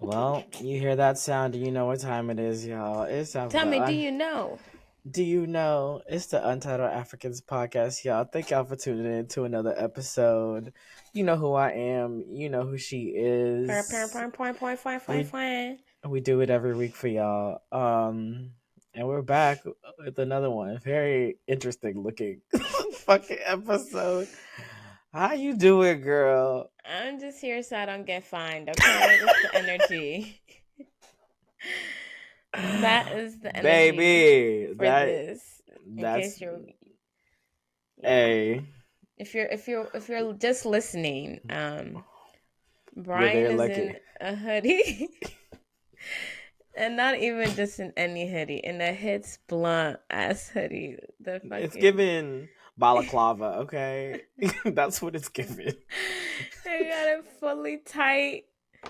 Well, you hear that sound, and you know what time it is, y'all. It's time for Tell me, do you know? Do you know? It's the Untitled Africans podcast, y'all. Thank y'all for tuning in to another episode. You know who I am. You know who she is. We we do it every week for y'all. And we're back with another one. Very interesting looking fucking episode. How you doing, girl? I'm just here so I don't get fined, okay? That's the energy. That is the energy Baby, for this. In that's case you're yeah. a If you're just listening, you're Brian very is lucky. in a hoodie. And not even just in any hoodie, in a hits blunt ass hoodie. The It's fucking given balaclava, okay? That's what it's given. they got it fully It's tied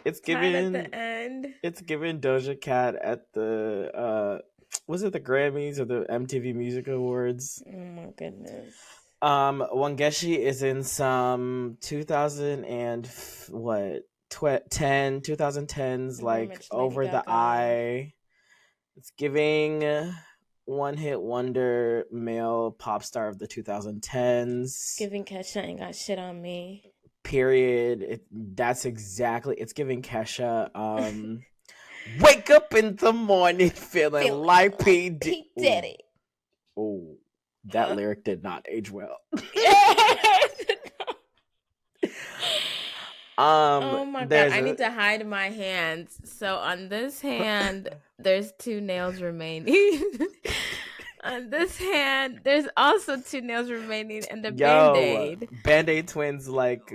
at given the end. it's given Doja Cat at the was it the Grammys or the MTV Music Awards? Oh my goodness. Wangeshi is in some 2000 and what 2010s Very like much Lady over the Gaga. eye. It's giving one hit wonder male pop star of the 2010s. Giving Kesha ain't got shit on me. Period. That's exactly. It's giving Kesha. Wake up in the morning feeling Feeling like like P. P. Diddy. Oh, that lyric did not age well. Oh my god, There's I a need to hide my hands. So on this hand, there's 2 nails remaining. On this hand, there's also 2 nails remaining and the yo band-aid. Band-Aid twins like.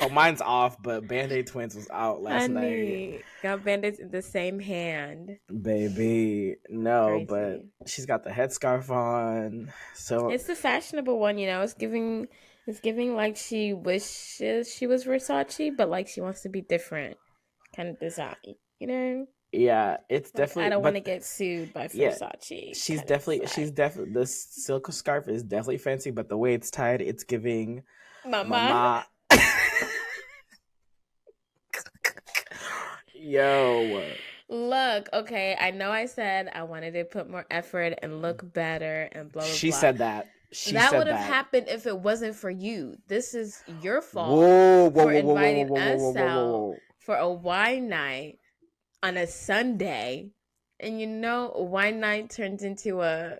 Oh, mine's off, but Band-Aid twins was out last night. Honey, got band-aids in the same hand. Baby, no, but Crazy. she's got the headscarf on. So It's the fashionable one, it's giving like she wishes she was Versace, but like she wants to be different kind of design, you know? yeah, it's Like I definitely. don't want to But get sued by yeah, Versace she's kind of definitely. design. The silk scarf is definitely fancy, but the way it's tied, it's giving Mama. mama. Yo, Look, okay, I know I said I wanted to put more effort and look better and blah blah she blah. said that. She That would said have that. happened if it wasn't for you. This is your fault Whoa, whoa, for whoa, whoa, whoa, whoa, inviting whoa, whoa, us whoa, whoa, out whoa. for a wine night on a Sunday. And a wine night turns into a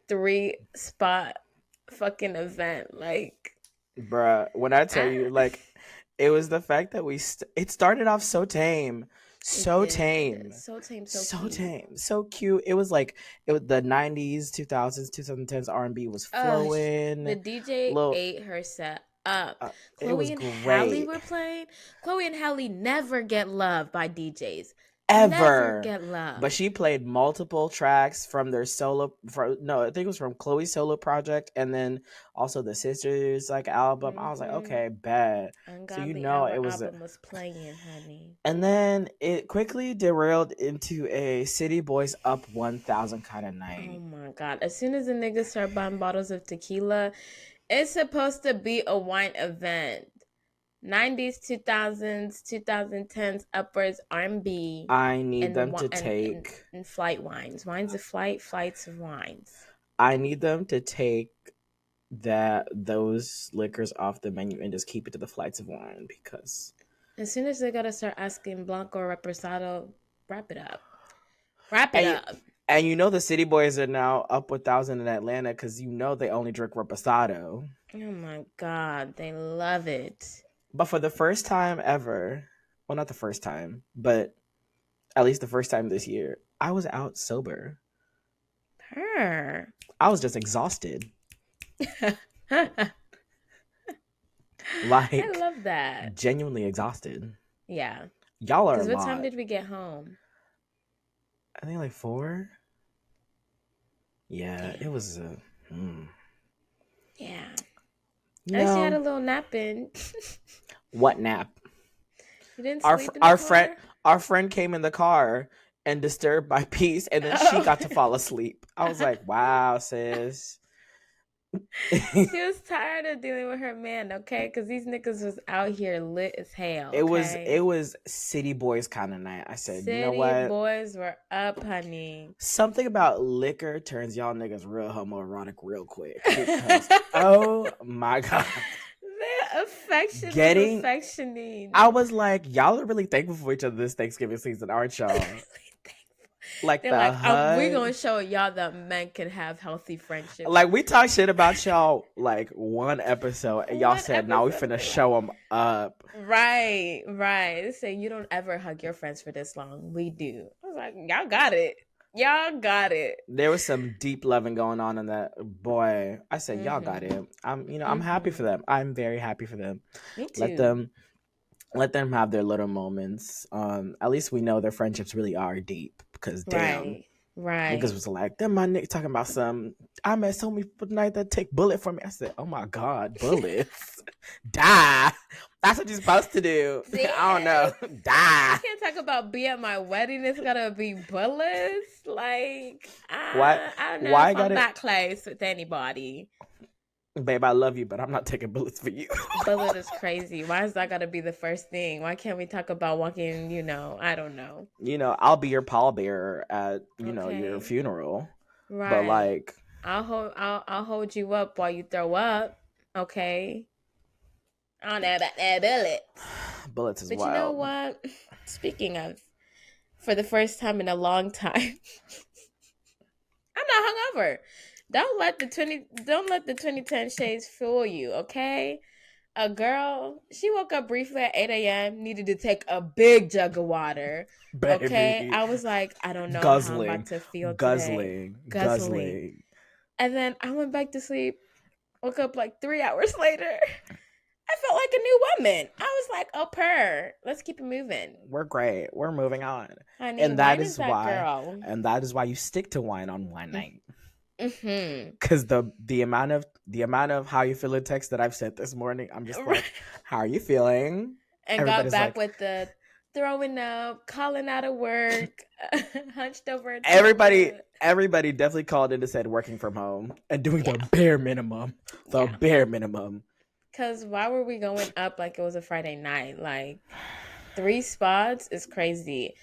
3-spot fucking event. Like, Bruh, when I tell I, you, like, it was the fact that it started off so tame, it so did. tame, So tame, so so cute. tame, so cute. It was like it was the 90s, 2000s, 2010s R&B was The flowing. DJ Little, ate her set up. it was Chloe and Halle great. were playing. Chloe and Halle never get love by DJs. Never Ever. get But love. she played multiple tracks from their solo. No, I think it was from Chloe's solo project, and then also the sisters like album. I was like, Mm-hmm. okay, bad. So Ungodly Hour it was. album was playing, honey. And then it quickly derailed into a City Boys Up 1000 kind of Oh night. my god. As soon as the niggas start buying bottles of tequila, it's supposed to be a wine event. 90s, 2000s, 2010s, upwards, R&B, I need and, them wi- to and, take. and flight wines. Wines of flight, flights of wines. I need them to take those liquors off the menu and just keep it to the flights of wine because. As soon as they gotta start asking Blanco or Reposado, wrap it up. Wrap it And up. and the City Boys are now up 1000 in Atlanta because they only drink reposado. Oh my god, they love it. But for the first time ever, well, not the first time, but at least the first time this year, I was out sober. Her. I was just exhausted. I Like, love that. genuinely exhausted. Yeah. Y'all are a Because what time lot. did we get home? I think like 4. Yeah, Damn. it was. Yeah. You At least you had a know little nap in. what nap? You didn't Our sleep in the our friend car? our friend came in the car and disturbed my peace, and then she Oh. got to fall asleep. I was like, wow, sis. She was tired of dealing with her man, okay? Because these niggas was out here lit as hell, okay? it was city boys kind of night. I said, you know City what? boys were up, honey. Something about liquor turns y'all niggas real homoerotic real quick. Because, oh my God. The affection was affectioning. I was like, y'all are really thankful for each other this Thanksgiving season, aren't y'all? Like they're the like, hug. we're gonna show y'all that men can have healthy friendships. Like we talked shit about y'all like one episode, and y'all said, "Now we finna show them up." Right. They say you don't ever hug your friends for this long. We do. I was like, y'all got it. There was some deep loving going on in that. Boy, I said, y'all got it. I'm happy for them. I'm very happy for them. Me too. Let them have their little moments. At least we know their friendships really are deep. Because damn, niggas was like, them my niggas talking about some. I met so many people tonight that take bullet from me. I said, oh my God, bullets, die. That's what you're supposed to do. See, I don't know, die. You can't talk about be at my wedding. It's gotta be bullets. Like, Why? I don't know Why if got I'm it? that close with anybody. Babe, I love you, but I'm not taking bullets for you. Bullet is crazy. Why is that gotta be the first thing? Why can't we talk about walking, I don't know. I'll be your pallbearer at, your funeral. Right. But like I'll hold you up while you throw up. Okay. I don't know about that bullet. Bullets is but wild. You know what? Speaking of, for the first time in a long time, I'm not hungover. Don't let the 2010 shades fool you, okay? A girl, she woke up briefly at 8 a.m., needed to take a big jug of water. Baby. Okay? I was like, I don't know how I'm about to feel today. Guzzling. And then I went back to sleep, woke up like 3 hours later. I felt like a new woman. I was like, oh, let's keep it moving. We're great. We're moving on. Honey, and that is why girl. And that is why you stick to wine on wine night. Mm-hmm. Because the amount of how you feeling text that I've sent this morning, I'm just like, how are you feeling? And everybody's got back like, with the throwing up, calling out of work, hunched over. Everybody definitely called in and said working from home and doing the bare minimum. Bare minimum. Because why were we going up like it was a Friday night? Like 3 spots is crazy.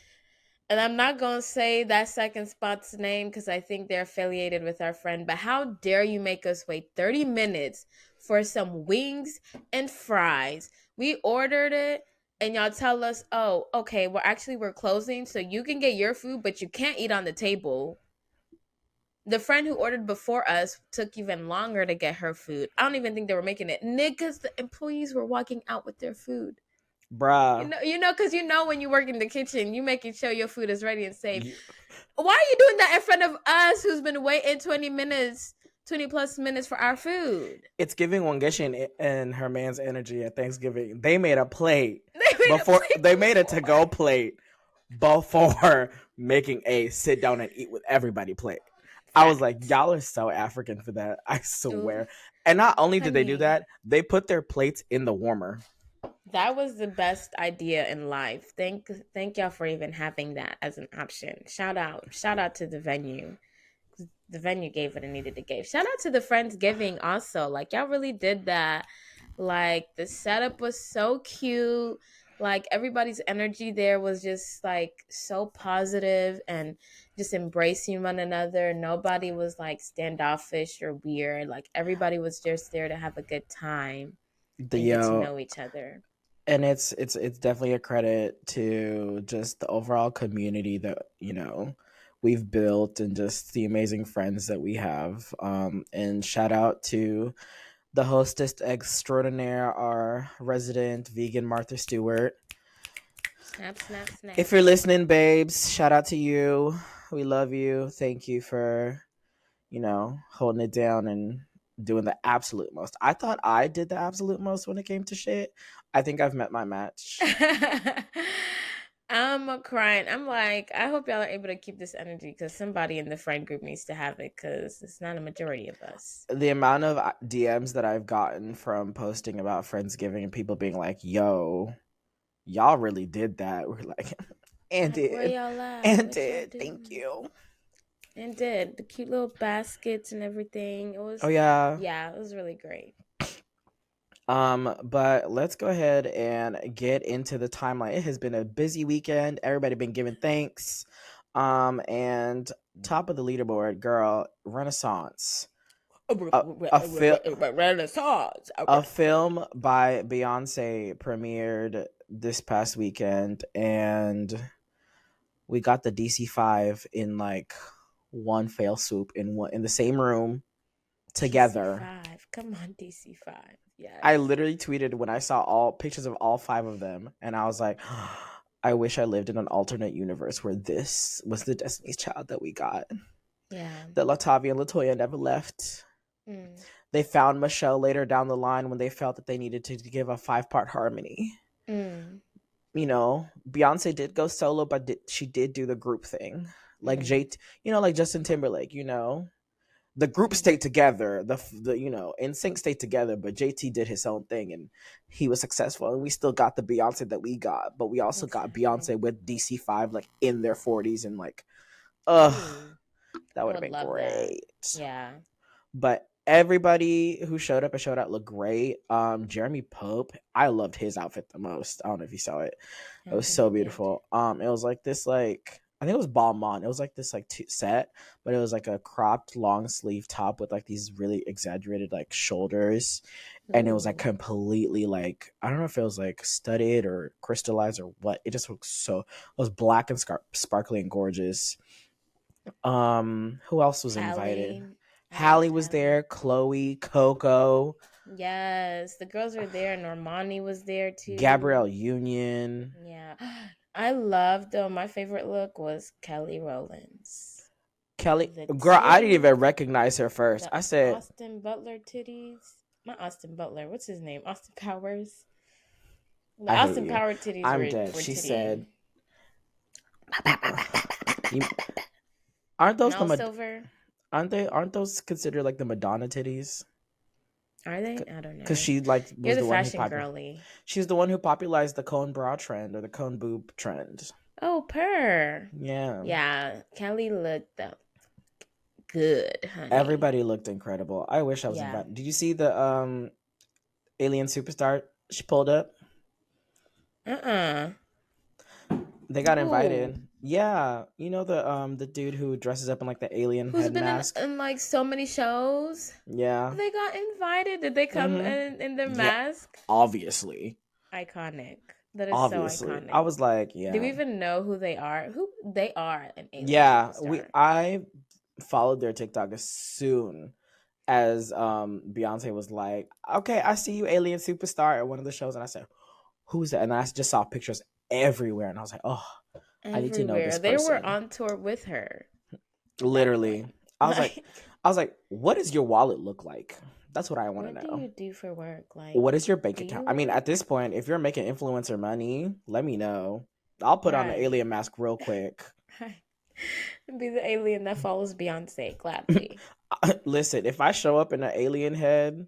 And I'm not going to say that second spot's name because I think they're affiliated with our friend. But how dare you make us wait 30 minutes for some wings and fries? We ordered it and y'all tell us, oh, okay, we're closing so you can get your food, but you can't eat on the table. The friend who ordered before us took even longer to get her food. I don't even think they were making it. Niggas, the employees were walking out with their food. Bruh. Because when you work in the kitchen, you making sure your food is ready and safe. Why are you doing that in front of us who's been waiting 20 plus minutes for our food? It's giving Wangeshin and her man's energy at Thanksgiving. They made a plate. They made a to-go plate before making a sit down and eat with everybody plate. I was like, y'all are so African for that. I swear. Ooh. And not only did they do that, they put their plates in the warmer. That was the best idea in life. Thank y'all for even having that as an option. Shout out to the venue. The venue gave what it needed to give. Shout out to the Friendsgiving also. Like, y'all really did that. Like, the setup was so cute. Like, everybody's energy there was just like so positive and just embracing one another. Nobody was like standoffish or weird. Like, everybody was just there to have a good time and get to know each other. And it's definitely a credit to just the overall community that we've built and just the amazing friends that we have. And shout out to the hostess extraordinaire, our resident vegan Martha Stewart. Snap. If you're listening, babes, shout out to you. We love you. Thank you for holding it down and doing the absolute most. I thought I did the absolute most when it came to shit. I think I've met my match. I'm crying. I'm like, I hope y'all are able to keep this energy because somebody in the friend group needs to have it because it's not a majority of us. The amount of DMs that I've gotten from posting about Friendsgiving and people being like, yo, y'all really did that. We're like, and did. Thank you. It did. The cute little baskets and everything. It was, Oh yeah. yeah, it was really great. But let's go ahead and get into the timeline. It has been a busy weekend. Everybody been giving thanks. And top of the leaderboard, girl, Renaissance. Renaissance. A film by Beyonce premiered this past weekend, and we got the DC5 in like one fell swoop in the same room together. DC5. Come on, DC5. Yes. I literally tweeted when I saw all pictures of all 5 of them, and I was like, I wish I lived in an alternate universe where this was the Destiny's Child that we got. Yeah. That Latavia and Latoya never left. They found Michelle later down the line when they felt that they needed to give a 5-part harmony. You know, Beyonce did go solo, but she did do the group thing. Like like Justin Timberlake, you know. The group stayed together. The you know, NSYNC stayed together, but JT did his own thing and he was successful. And we still got the Beyonce that we got, but we also got Beyonce with DC5 like in their 40s and like, that would have been great. That. Yeah. But everybody who showed up and showed out looked great. Jeremy Pope, I loved his outfit the most. I don't know if you saw it. It was so beautiful. It was like this like I think it was Balmain. It was like this like set, but it was like a cropped long sleeve top with like these really exaggerated like shoulders. And it was like completely like, I don't know if it was like studded or crystallized or what. It just looked so, it was black and sparkly and gorgeous. Who else was invited? Hallie was there, Chloe, Coco. Yes, the girls were there. Normani was there too. Gabrielle Union. Yeah. I loved my favorite look was Kelly Rowland's. Kelly, girl, I didn't even recognize her first. I said Austin Butler titties. Not Austin Butler. What's his name? Austin Powers. The Austin Powers titties. I'm dead. She said, "Aren't those Silver? Aren't those considered like the Madonna titties? Are they? I don't know. Because she like was the fashion girly. She's the one who popularized the cone bra trend or the cone boob trend. Oh, purr. Yeah. Yeah. Kelly looked good, honey. Everybody looked incredible. I wish I was invited. Did you see the Alien Superstar? She pulled up. They got invited. Yeah, you know the dude who dresses up in like the alien head mask. Who's been in like so many shows. Yeah. They got invited. Did they come in their mask? Obviously. Iconic. That is so iconic. I was like, yeah. Do we even know who they are? Who they are? An alien. Yeah, superstar. I followed their TikTok as soon as Beyonce was like, okay, I see you, Alien Superstar, at one of the shows, and I said, who's that? And I just saw pictures everywhere, and I was like, oh, everywhere. I need to know this person. They were on tour with her. Literally. I was like, what does your wallet look like? That's what I want to know. What do you do for work? Like, what is your bank account? I mean, at this point, if you're making influencer money, let me know. I'll put on an alien mask real quick. Be the alien that follows Beyonce gladly. Listen, if I show up in an alien head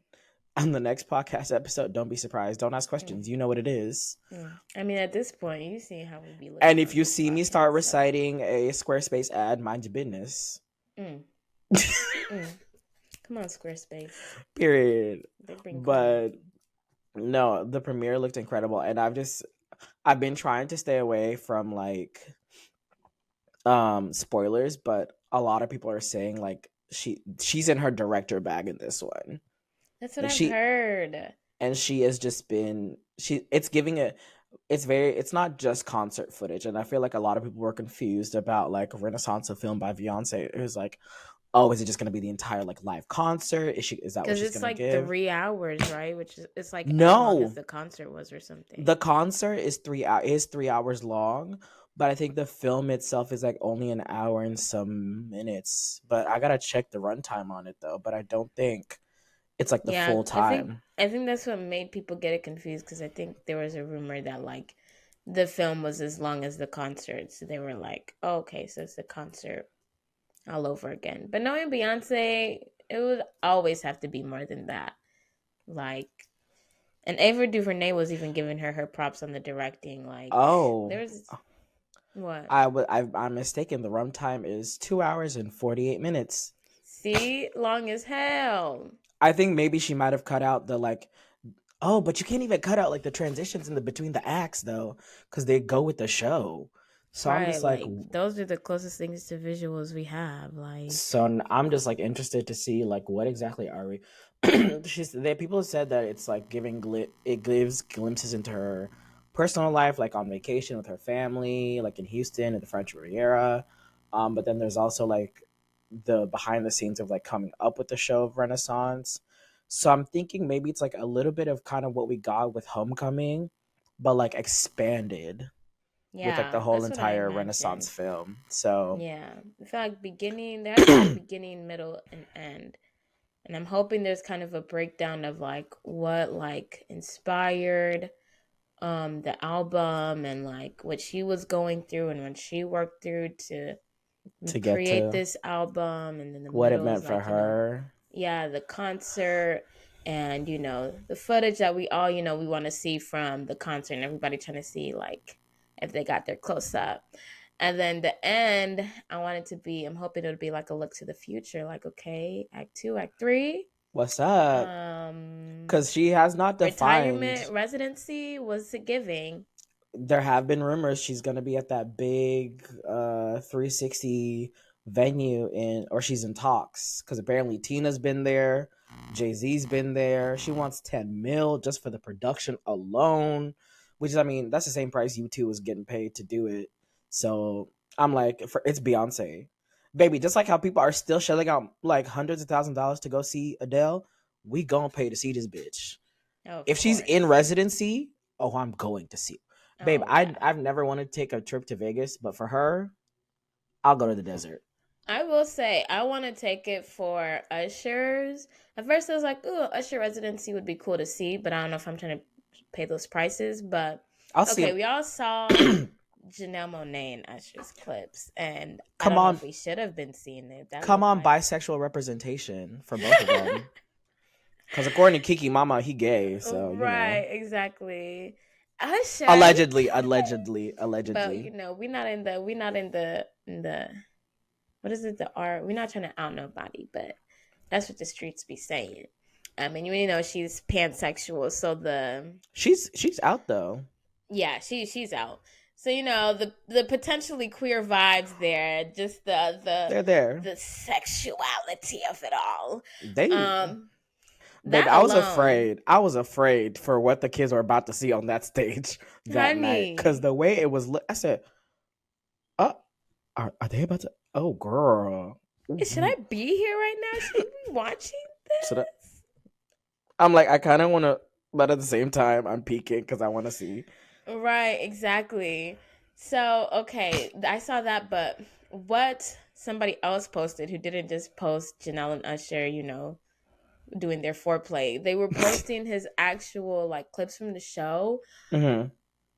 on the next podcast episode, don't be surprised. Don't ask questions. You know what it is. I mean, at this point, you see how we be looking. And if you see me start reciting a Squarespace ad, mind your business. Come on, Squarespace. Period. But no, the premiere looked incredible, and I've been trying to stay away from like spoilers, but a lot of people are saying like she's in her director bag in this one. That's what I've heard. And she has just been it's not just concert footage, and I feel like a lot of people were confused about like Renaissance, a film by Beyonce. It was like, oh, is it just going to be the entire like live concert? Is that what she's going to give? Because it's like 3 hours, right? Which is it's like no, as long as the concert was or something. The concert is 3 hours long, but I think the film itself is like only an hour and some minutes. But I gotta check the runtime on it though. But I don't think it's like the full time. I think that's what made people get it confused, because I think there was a rumor that like the film was as long as the concert, so they were like, oh, okay, so it's the concert all over again. But knowing Beyonce, it would always have to be more than that. Like, and Ava DuVernay was even giving her props on the directing. Like, What? I'm mistaken. The runtime is 2 hours and 48 minutes. See, long as hell. I think maybe she might have cut out the like. Oh, but you can't even cut out like the transitions in the between the acts though, because they go with the show. So I'm Right, just like, like those are the closest things to visuals we have. Like, so I'm just like interested to see like what exactly are we. People have said that it's like it gives glimpses into her personal life, like on vacation with her family, like in Houston at the French Riviera. But then there's also like the behind the scenes of like coming up with the show of Renaissance. So I'm thinking maybe it's like a little bit of kind of what we got with Homecoming, but like expanded with like the yeah, whole that's what I entire Renaissance imagined. film. So Yeah, I feel like there has to be a beginning, middle, and end. And I'm hoping there's kind of a breakdown of like what like inspired the album and like what she was going through and what she worked through to to get create to this album, and then the what it middle is meant for like, her. yeah, the concert, and the footage that we all we want to see from the concert, and everybody trying to see like if they got their close up. And then the end, I'm hoping it'll be like a look to the future, like, okay, act 2, act 3. What's up? um Because she has not defined. Retirement, residency, was it giving? There have been rumors she's gonna be at that big 360 venue or she's in talks because apparently Tina's been there, Jay-Z's been there. She wants 10 mil just for the production alone, which is, I mean, that's the same price U2 was getting paid to do it. So I'm like, it's Beyonce, baby. Just like how people are still shelling out like hundreds of $1,000s to go see Adele, we gonna pay to see this bitch. Oh, of If she's in course. residency, oh, I'm going to see. Babe, Oh yeah, I've never wanted to take a trip to Vegas, but for her, I'll go to the desert. I will say I want to take it for Usher's. At first, I was like, "Ooh, Usher residency would be cool to see," but I don't know if I'm trying to pay those prices. But I'll see okay, him. we all saw Janelle Monae and Usher's clips, and I Come don't know if on, we should have been seeing it. That come looked on, like bisexual representation for both of them. Because according to Kiki Mama, he gay, so you know. right, exactly. Usher, we Allegedly, kind allegedly, of, but allegedly. we're not in the what is it, the art, we're not trying to out nobody, but that's what the streets be saying. I mean, she's pansexual, so She's out though. yeah, she's out. So the potentially queer vibes there, just They're there. the sexuality of it all. They Um, Baby, that I was alone, afraid. I was afraid for what the kids were about to see on that stage that night. Cause honey, the way it was I said, "Oh, are they about to? Oh, girl." should I be here right now? Should we be watching So that this? I'm like, I kind of want to, but at the same time, I'm peeking because I want to see. Right, exactly. So, okay, I saw that, but what somebody else posted who didn't just post Janelle and Usher, doing their foreplay. They were posting his actual like clips from the show. Mm-hmm.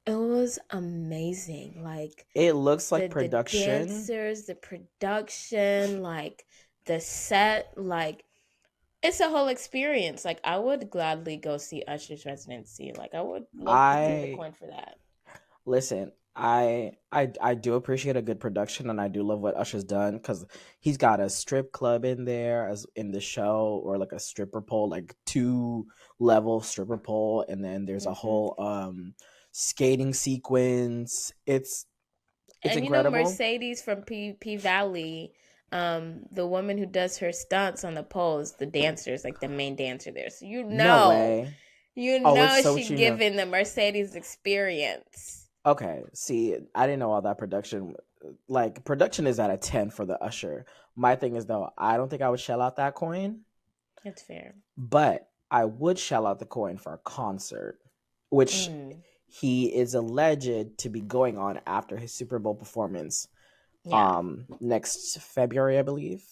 It was amazing. Like It looks like the production. dancers, the production, like the set, like it's a whole experience. Like I would gladly go see Usher's residency. Like I would love to pay the I coin for that. listen. I do appreciate a good production, and I do love what Usher's done because he's got a strip club in there as in the show, or like a stripper pole, like 2-level stripper pole, and then there's a Hmm. whole skating sequence. It's And incredible. Mercedes from P Valley, the woman who does her stunts on the poles, the dancers, like the main dancer there. So No way. Oh, it's so she what you know. giving the Mercedes experience. Okay, see, I didn't know all that production. Like production is at a 10 for the Usher. My thing is though, I don't think I would shell out that coin, That's fair. but I would shell out the coin for a concert, which Mm, he is alleged to be going on after his Super Bowl performance yeah, next February, I believe.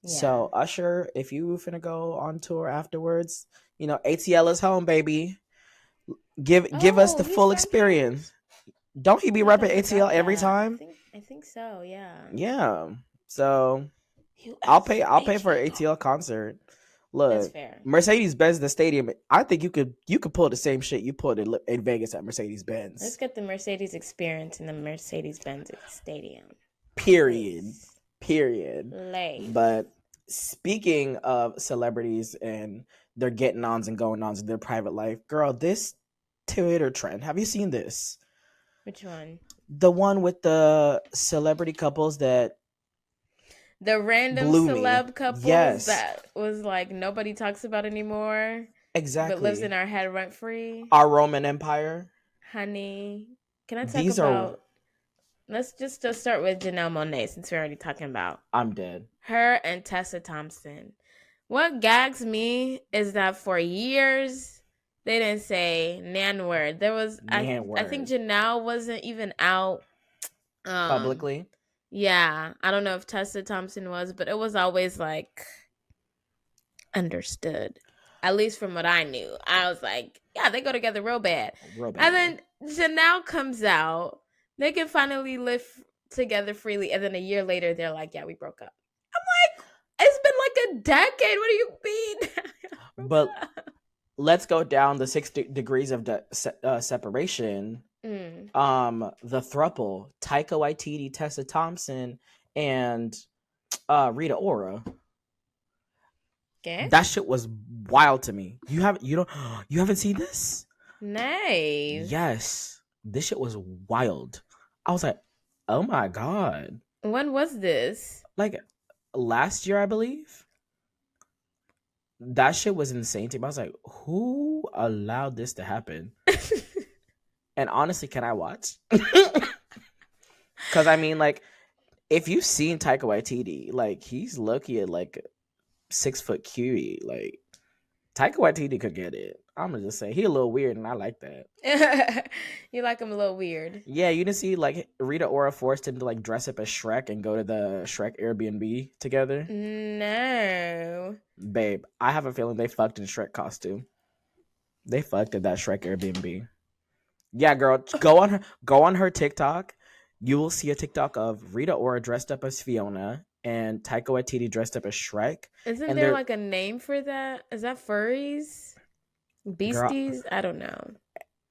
yeah. So Usher, if you finna go on tour afterwards, ATL is home, baby. Give us Oh, the he's full from here. experience. Don't he be Dang, I repping ATL forgot every that. time? I think so. Yeah. Yeah. So I'll pay U.S. for an ATL. ATL concert. That's Look, fair. Mercedes-Benz, the stadium. I think you could pull the same shit you pulled in Vegas at Mercedes-Benz. Let's get the Mercedes experience in the Mercedes-Benz Stadium. Period. Late. But speaking of celebrities and their getting ons and going ons in their private life, girl, this Twitter trend. Have you seen this? Which one? The one with the celebrity couples that the random celeb couples that was like nobody talks about anymore. Exactly. But lives in our head rent free. Our Roman Empire. Honey, can I talk about... Let's just start with Janelle Monae, since we're already talking about... I'm dead. Her and Tessa Thompson. What gags me is that for years, they didn't say nan word. There was... I think Janelle wasn't even out... publicly? Yeah. I don't know if Tessa Thompson was, but it was always like... understood. At least from what I knew. I was like, yeah, they go together real bad. And then Janelle comes out. They can finally live together freely. And then a year later, they're like, yeah, we broke up. I'm like, it's been like a decade. What do you mean? But let's go down the 6 degrees of separation. The throuple, Taika Waititi, Tessa Thompson, and Rita Ora. Okay. That shit was wild to me. You haven't seen this? Nice. Yes. This shit was wild. I was like, oh my God. When was this? Like last year, I believe. That shit was insane to me. I was like, who allowed this to happen? And honestly, can I watch? Because I mean, like, if you've seen Taika Waititi, like, he's lucky at like 6 foot cutie. Like, Taika Waititi could get it. I'm gonna just say he a little weird, and I like that. You like him a little weird? Yeah, you didn't see like Rita Ora forced him to like dress up as Shrek and go to the Shrek Airbnb together. No, babe, I have a feeling they fucked in Shrek costume. They fucked at that Shrek Airbnb. Yeah, girl, go on her TikTok. You will see a TikTok of Rita Ora dressed up as Fiona and Taika Waititi dressed up as Shrek. Isn't there like a name for that? Is that furries? Beasties? Girl, I don't know.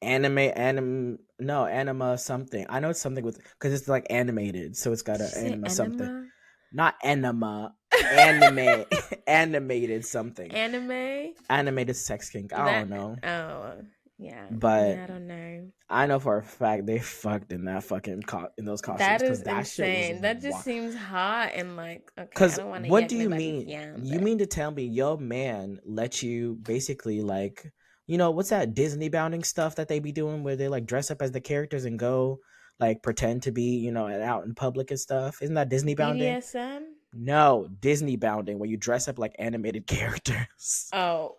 Anima something. I know it's something with, because it's like animated, so it's got an anima something. Not anima. Anime. Animated something. Animated sex kink. I don't know. Oh. Yeah, but I don't know. I know for a fact they fucked in that fucking in those costumes. That is insane. That just seems hot and like, okay. Because what do you mean? You mean to tell me your man let you basically like, you know, what's that Disney bounding stuff that they be doing where they like dress up as the characters and go like pretend to be, you know, out in public and stuff? Isn't that Disney bounding? BDSM? No, Disney bounding where you dress up like animated characters. Oh,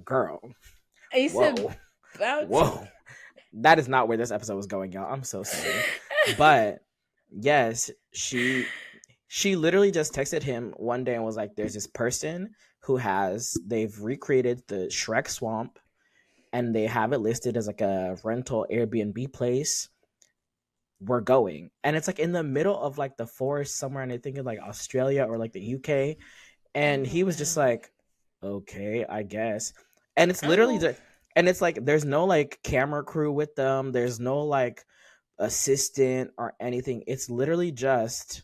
girl. Whoa. Whoa, that is not where this episode was going, y'all. I'm so sorry. But yes, she literally just texted him one day and was like, there's this person who they've recreated the Shrek swamp and they have it listed as like a rental Airbnb place. We're going. And it's like in the middle of like the forest somewhere, and I think in like Australia or like the UK. And he was just like, okay, I guess. And it's literally just, and it's like there's no like camera crew with them. There's no like assistant or anything. It's literally just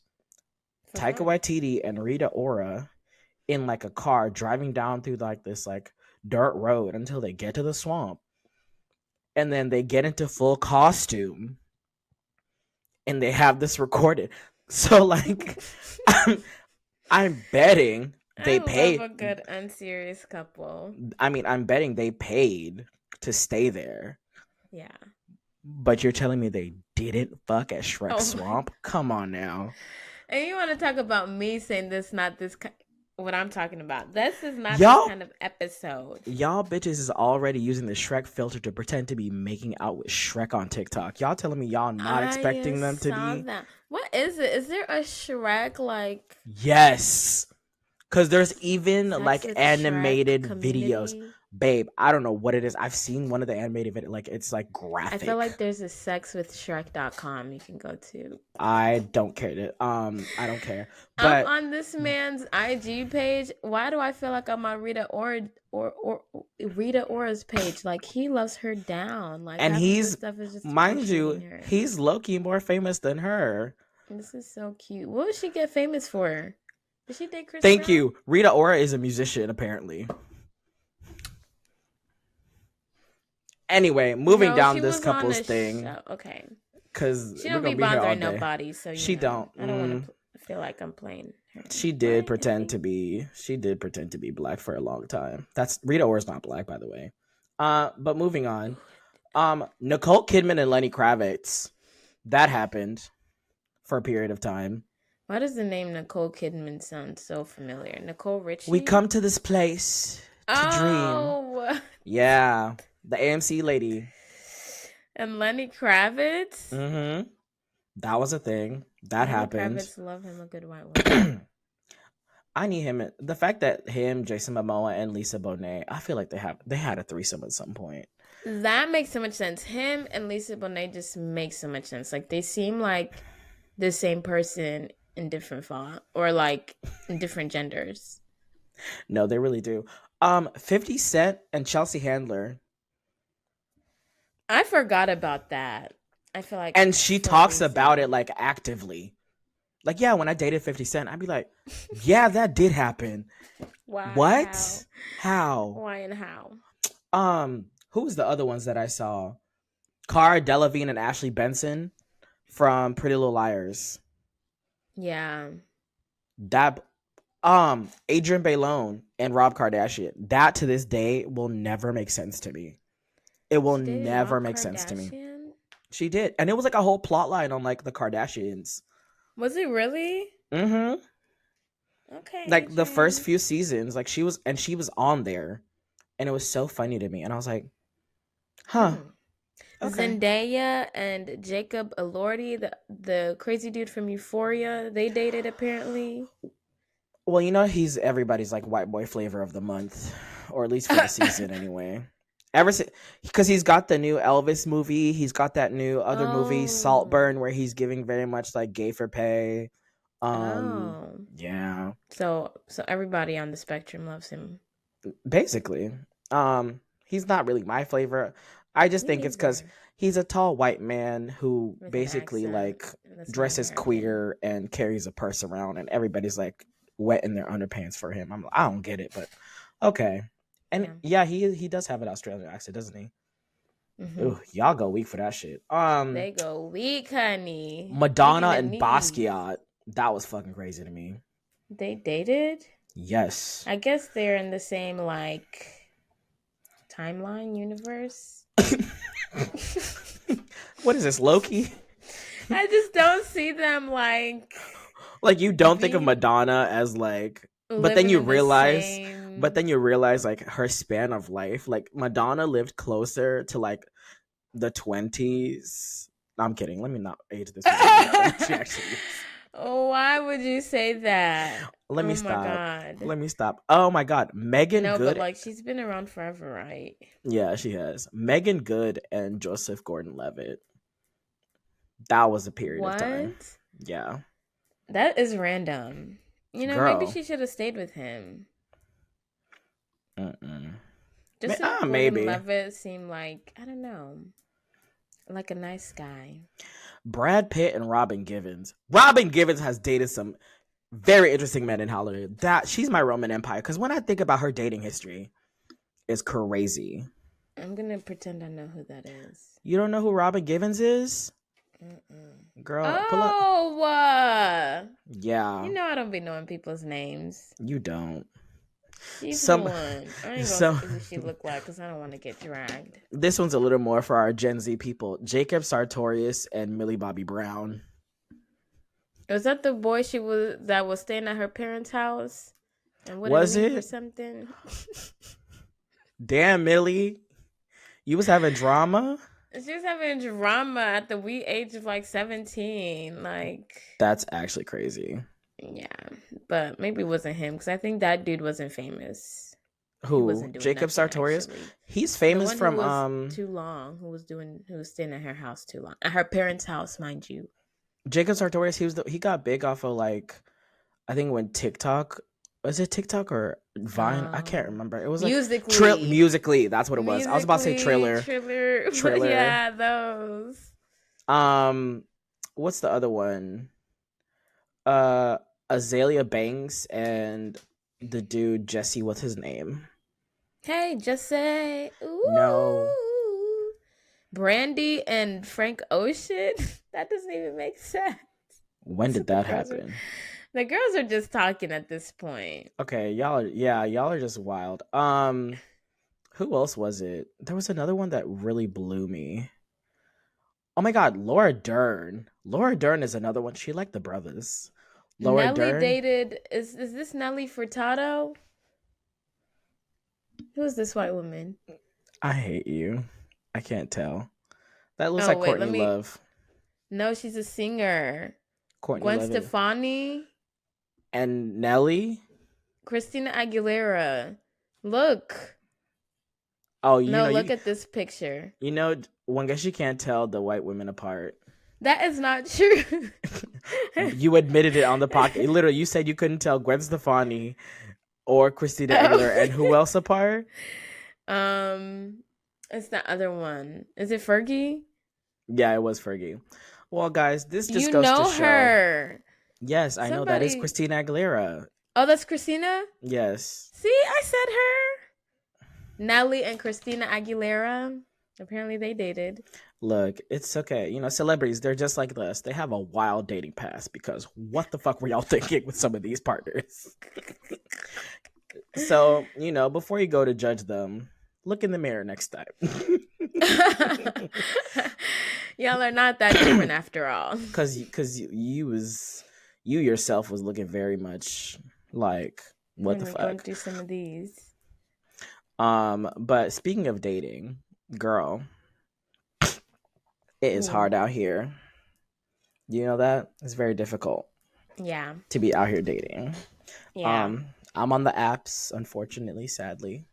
Taika Waititi and Rita Ora in like a car driving down through like this like dirt road until they get to the swamp. And then they get into full costume and they have this recorded. So like I'm betting they paid. A good unserious couple. I mean, I'm betting they paid to stay there. Yeah. But you're telling me they didn't fuck at Shrek Swamp? Come on now. And you want to talk about me saying this, not this, what I'm talking about. This is not this kind of episode. Y'all bitches is already using the Shrek filter to pretend to be making out with Shrek on TikTok. Y'all telling me y'all not expecting them to be? That. What is it? Is there a Shrek like? Yes. Because there's even like animated videos. babe, I don't know what it is. I've seen one of the animated video, like it's like graphic. I feel like there's a sexwithshrek.com you can go to. I don't care. I don't care. I'm But on this man's IG page. Why do I feel like I'm on Rita Ora's page? Like, he loves her down. Like, and half of he's, this stuff is just mind you, her. he's low-key more famous than her. This is so cute. What would she get famous for? Did she date Chris Thank Brown? you. Rita Ora is a musician, apparently. Anyway, moving down this couple's thing. Show. Okay. Because she don't be bothering nobody, so she don't. I don't want to feel like I'm playing her. She did pretend to be. She did pretend to be black for a long time. That's Rita Ora's not black, by the way. But moving on. Nicole Kidman and Lenny Kravitz. That happened for a period of time. Why does the name Nicole Kidman sound so familiar? Nicole Richie? We come to this place to dream. Yeah. The AMC lady. And Lenny Kravitz? Mm-hmm. That was a thing. That happened. Kravitz, love him a good white woman. I need him. The fact that him, Jason Momoa, and Lisa Bonet, I feel like they had a threesome at some point. That makes so much sense. Him and Lisa Bonet just make so much sense. Like, they seem like the same person in different font, or like in different genders. No, they really do. 50 Cent and Chelsea Handler. I forgot about that. I feel like, and she talks about it like actively. Like, yeah, when I dated 50 Cent, I'd be like, yeah, that did happen. Why? What? How? Why and how? Who was the other ones that I saw? Cara Delevingne and Ashley Benson from Pretty Little Liars. Yeah. That Adrian Bailon and Rob Kardashian. That to this day will never make sense to me. It will never make sense to me. She did. And it was like a whole plot line on like the Kardashians. Was it really? Mm-hmm. Okay. Like the first few seasons, like she was on there. And it was so funny to me. And I was like, huh. Okay. Zendaya and Jacob Elordi, the crazy dude from Euphoria, they dated apparently. Well, you know, he's everybody's like white boy flavor of the month, or at least for the season anyway. Because he's got the new Elvis movie, he's got that new other movie, Saltburn, where he's giving very much like gay for pay. Yeah. So everybody on the spectrum loves him. Basically, he's not really my flavor. I just think it's because he's a tall white man who basically like dresses queer and carries a purse around, and everybody's like wet in their underpants for him. I don't get it, but okay. And yeah, he does have an Australian accent, doesn't he? Mm-hmm. Ooh, y'all go weak for that shit. They go weak, honey. Madonna and Basquiat. That was fucking crazy to me. They dated? Yes. I guess they're in the same like timeline universe. What is this, Loki? I just don't see them like you don't think of Madonna as like, but then you realize like her span of life, like Madonna lived closer to like the 20s. No, I'm kidding. Let me not age this. She actually is. Why would you say that? Let me stop. Oh my god, Megan Good. No, but like she's been around forever, right? Yeah, she has. Megan Good and Joseph Gordon-Levitt. That was a period of time. Yeah. That is random. You know, maybe she should have stayed with him. Just maybe. Gordon-Levitt seemed like, I don't know, like a nice guy. Brad Pitt and Robin Givens. Robin Givens has dated some very interesting men in Hollywood. She's my Roman Empire, because when I think about her dating history, it's crazy. I'm gonna pretend I know who that is. You don't know who Robin Givens is? Girl, pull up. Yeah. You know I don't be knowing people's names. You don't. She's one. I ain't gonna see who she look like because I don't want to get dragged. This one's a little more for our Gen Z people. Jacob Sartorius and Millie Bobby Brown. Was that the boy that was staying at her parents' house? And was it? Or something? Damn, Millie. You was having drama? She was having drama at the wee age of like 17. Like, that's actually crazy. Yeah, but maybe it wasn't him because I think that dude wasn't famous. Who? He wasn't doing Jacob nothing, Sartorius? actually. He's famous the one from who was too long, who was staying at her house too long, at her parents' house, mind you. Jacob Sartorius. He got big off of like, I think when TikTok, was it TikTok or Vine? I can't remember. It was like Musically. That's what it was. I was about to say Triller. But yeah, those. What's the other one? Azalea Banks and the dude Jesse. What's his name? Hey, Jesse. Ooh. No. Brandy and Frank Ocean. That doesn't even make sense. When did that happen? The girls are just talking at this point. Okay, y'all are just wild. Who else was it? There was another one that really blew me. Oh my god, Laura Dern. Laura Dern is another one. She liked the brothers. Laura Nelly Dern dated. Is this Nelly Furtado? Who is this white woman? I hate you. I can't tell. That looks like Courtney Love. No, she's a singer. Gwen Stefani. And Nelly? Christina Aguilera. Look. Oh, look at this picture. You know, one guess you can't tell the white women apart. That is not true. You admitted it on the podcast. Literally, you said you couldn't tell Gwen Stefani or Christina Aguilera, and who else apart? It's the other one. Is it Fergie? Yeah, it was Fergie. Well, guys, this just goes to show. Her. Yes, I know that is Christina Aguilera. Oh, that's Christina? Yes. See, I said her. Nelly and Christina Aguilera. Apparently they dated. Look, it's okay. You know, celebrities, they're just like us. They have a wild dating past because what the fuck were y'all thinking with some of these partners? So, you know, before you go to judge them, look in the mirror next time. Y'all are not that different after all. Because you yourself was looking very much like, what the fuck? Going through some of these. But speaking of dating, girl, it is hard out here. You know that? It's very difficult. Yeah. To be out here dating. Yeah. I'm on the apps, unfortunately, sadly.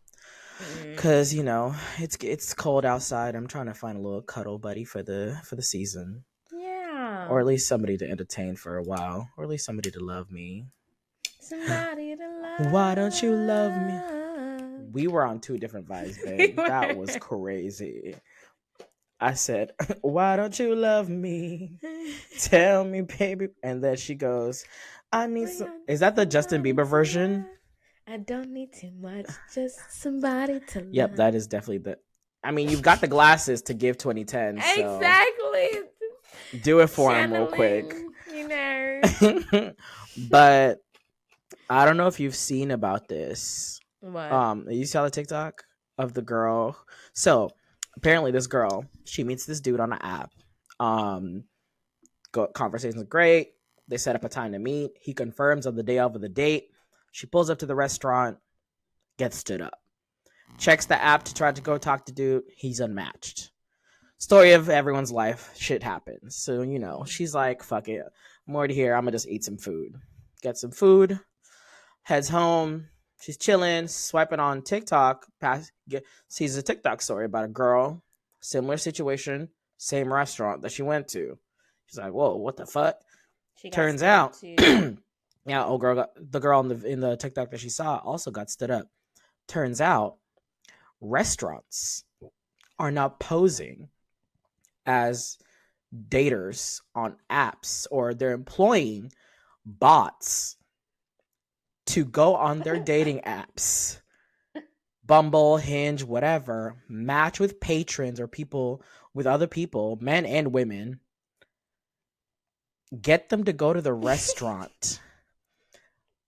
Because, you know, it's cold outside. I'm trying to find a little cuddle buddy for the season. Yeah. Or at least somebody to entertain for a while. Or at least somebody to love me. Somebody to love. Why don't you love me? We were on two different vibes, babe. That was crazy. I said, why don't you love me? Tell me, baby. And then she goes, I need some. Is that the Justin Bieber version? I don't need too much, just somebody to love. Yep, that is definitely the. I mean, you've got the glasses to give 2010. So exactly. Do it for him real quick. You know. But I don't know if you've seen about this. What? You saw the TikTok of the girl. So apparently, this girl, she meets this dude on an app. Conversations great. They set up a time to meet. He confirms on the day of the date. She pulls up to the restaurant, gets stood up. Checks the app to try to go talk to dude. He's unmatched. Story of everyone's life. Shit happens. So, you know, she's like, fuck it. I'm already here. I'm going to just eat some food. Get some food. Heads home. She's chilling, swiping on TikTok. Sees a TikTok story about a girl. Similar situation. Same restaurant that she went to. She's like, whoa, what the fuck? Turns out... Yeah, the girl in the TikTok that she saw also got stood up. Turns out, restaurants are now posing as daters on apps, or they're employing bots to go on their dating apps, Bumble, Hinge, whatever, match with patrons or people with other people, men and women, get them to go to the restaurant.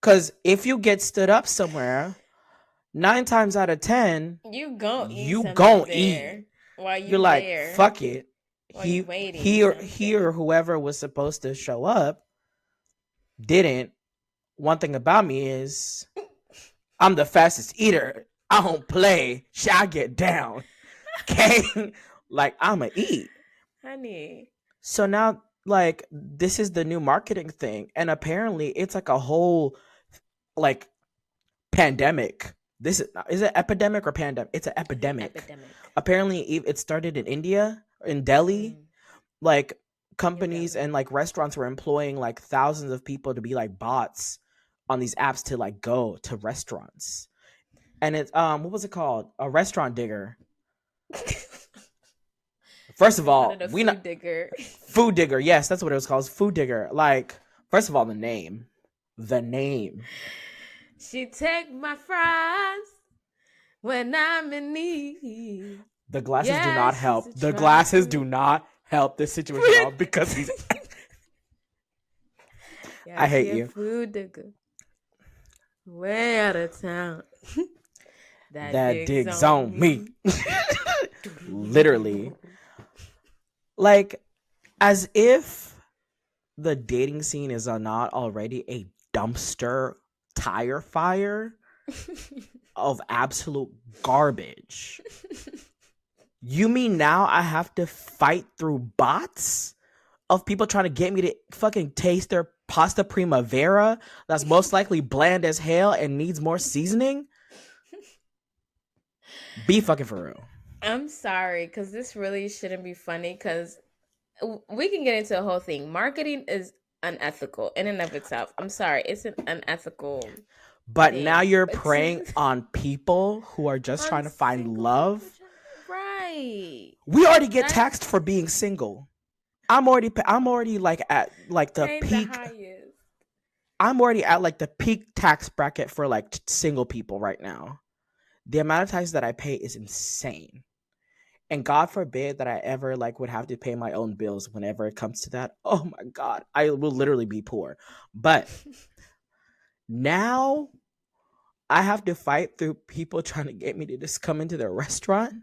Because if you get stood up somewhere, 9 times out of 10, you gon' eat. While you're like, there. Fuck it. He or whoever was supposed to show up didn't. One thing about me is I'm the fastest eater. I don't play. I get down. Okay? Like, I'ma eat. Honey. So now, like, this is the new marketing thing. And apparently it's like a whole... like pandemic This is it epidemic or pandemic? It's an epidemic. Apparently, it started in India, in Delhi. Like companies and like restaurants were employing like thousands of people to be like bots on these apps to like go to restaurants. And it's what was it called? A restaurant digger. First of all, food digger. Yes, that's what it was called. Food digger. Like, first of all, the name. She take my fries when I'm in need. The glasses do not help. The glasses do not help this situation at all because he's. I hate you. Food digger. Way out of town. that digs on me. Literally. Like, as if the dating scene is not already a dumpster tire fire of absolute garbage. You mean now I have to fight through bots of people trying to get me to fucking taste their pasta primavera that's most likely bland as hell and needs more seasoning? Be fucking for real. I'm sorry, because this really shouldn't be funny, because we can get into a whole thing. Marketing is unethical in and of itself. I'm sorry, it's an unethical But thing. Now you're preying on people who are just trying to find love. Right. We already get taxed for being single. I'm already like at like the peak. I'm already at like the peak tax bracket for like single people right now. The amount of taxes that I pay is insane. And God forbid that I ever like would have to pay my own bills whenever it comes to that. Oh my God, I will literally be poor. But now I have to fight through people trying to get me to just come into their restaurant.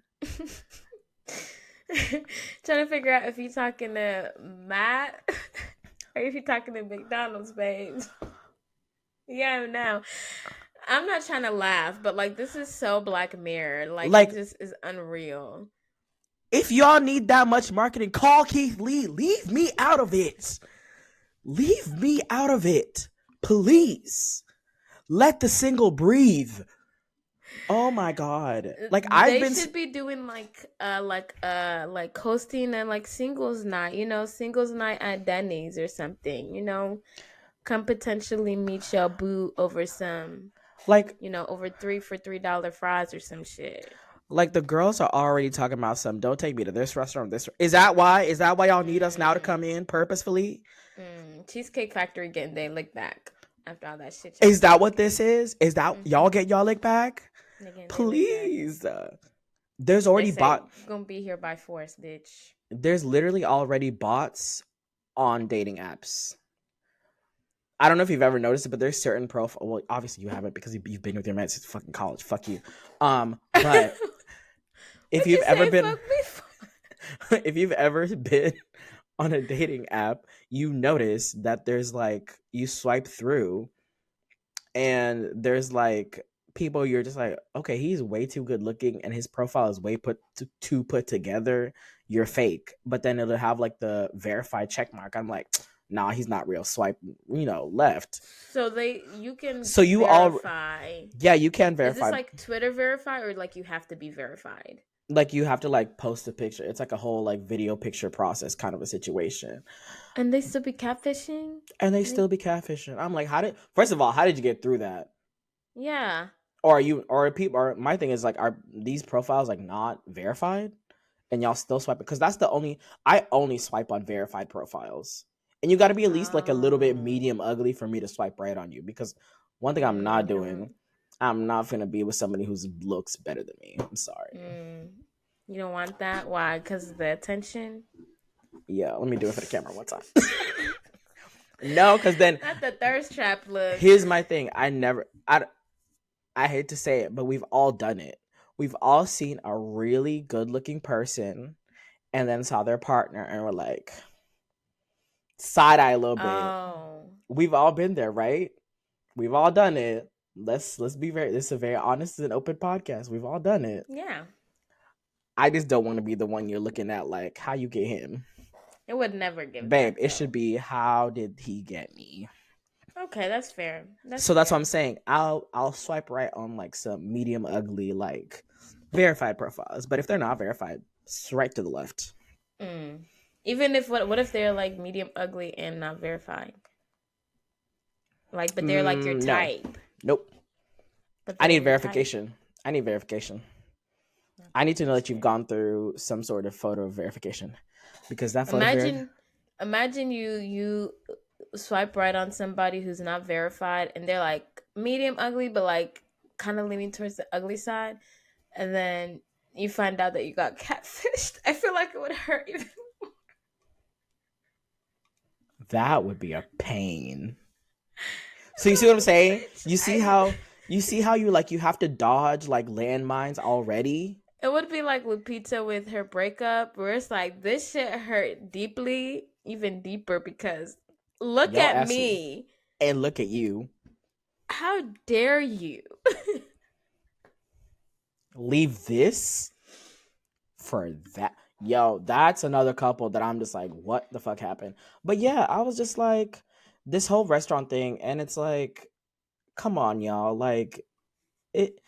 Trying to figure out if you're talking to Matt or if you're talking to McDonald's, babes. Yeah, no. I'm not trying to laugh, but like this is so Black Mirror. Like it just is unreal. If y'all need that much marketing, call Keith Lee. Leave me out of it. Leave me out of it. Please. Let the single breathe. Oh my God. Like they should be doing like hosting and like singles night, singles night at Denny's or something, come potentially meet your boo over some like over $3 fries or some shit. Like the girls are already talking about some. Don't take me to this restaurant. Is that why y'all need us now to come in purposefully? Cheesecake Factory getting their lick back after all that shit. Is that what this is? Is that y'all get y'all lick back? Please. There's already gonna be here by force, bitch. There's literally already bots on dating apps. I don't know if you've ever noticed it, but there's certain profile. Well, obviously you haven't because you've been with your man since fucking college. Fuck you. But if you've ever been, if you've ever been on a dating app, you notice that there's like you swipe through, and there's like people you're just like, okay, he's way too good looking, and his profile is way too put together. You're fake, but then it'll have like the verified check mark. I'm like, nah, he's not real. Swipe, left. So you can verify. Yeah, you can verify. Is this like Twitter verify or like you have to be verified? Like you have to like post a picture. It's like a whole like video picture process kind of a situation. And they still be catfishing? I'm like, first of all, how did you get through that? Yeah. Or my thing is like, are these profiles like not verified? And y'all still swipe it? Because I only swipe on verified profiles. And you got to be at least like a little bit medium ugly for me to swipe right on you. Because one thing I'm not doing, I'm not going to be with somebody who looks better than me. I'm sorry. You don't want that? Why? Because of the attention? Yeah, let me do it for the camera one time. No, because then... Not the thirst trap look. Here's my thing. I hate to say it, but we've all done it. We've all seen a really good-looking person and then saw their partner and we're like... side eye a little bit. Oh. We've all been there, right? We've all done it. Let's be this is a very honest and open podcast. We've all done it. Yeah. I just don't want to be the one you're looking at like, how you get him? It would never give. Babe, it should be, how did he get me? Okay, that's fair. That's what I'm saying. I'll swipe right on like some medium ugly like verified profiles, but if they're not verified, swipe to the left. Even if what if they're like medium ugly and not verified? Like, but they're like your No, type. nope. But I they're need your verification. type. I need verification. Okay, I need to know that you've fair. gone through some sort of photo verification, because that photo Imagine you swipe right on somebody who's not verified and they're like medium ugly, but like kind of leaning towards the ugly side, and then you find out that you got catfished. I feel like it would hurt even. that would be a pain. So you see what I'm saying? You see how you like you have to dodge like landmines already? It would be like Lupita with her breakup, where it's like this shit hurt deeply, even deeper because look Yo at ass me. and look at you. How dare you? Leave this for that. Yo, that's another couple that I'm just like, what the fuck happened? But yeah, I was just like, this whole restaurant thing, and it's like, come on, y'all. Like, it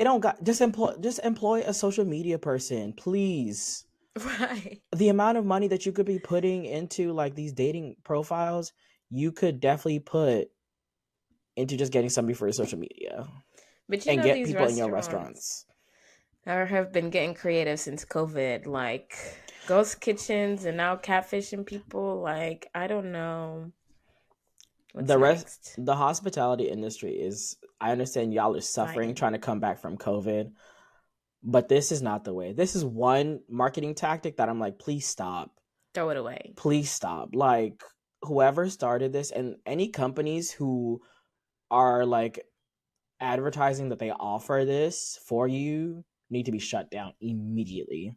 don't got just employ a social media person, please. Right. The amount of money that you could be putting into like these dating profiles, you could definitely put into just getting somebody for your social media. But and get these people in your restaurants. have been getting creative since COVID, like ghost kitchens and now catfishing people. Like, I don't know what's next. The hospitality industry is, I understand y'all are suffering trying to come back from COVID, but this is not the way. This is one marketing tactic that I'm like, please stop. Throw it away. Please stop. Like, whoever started this and any companies who are like advertising that they offer this for you need to be shut down immediately.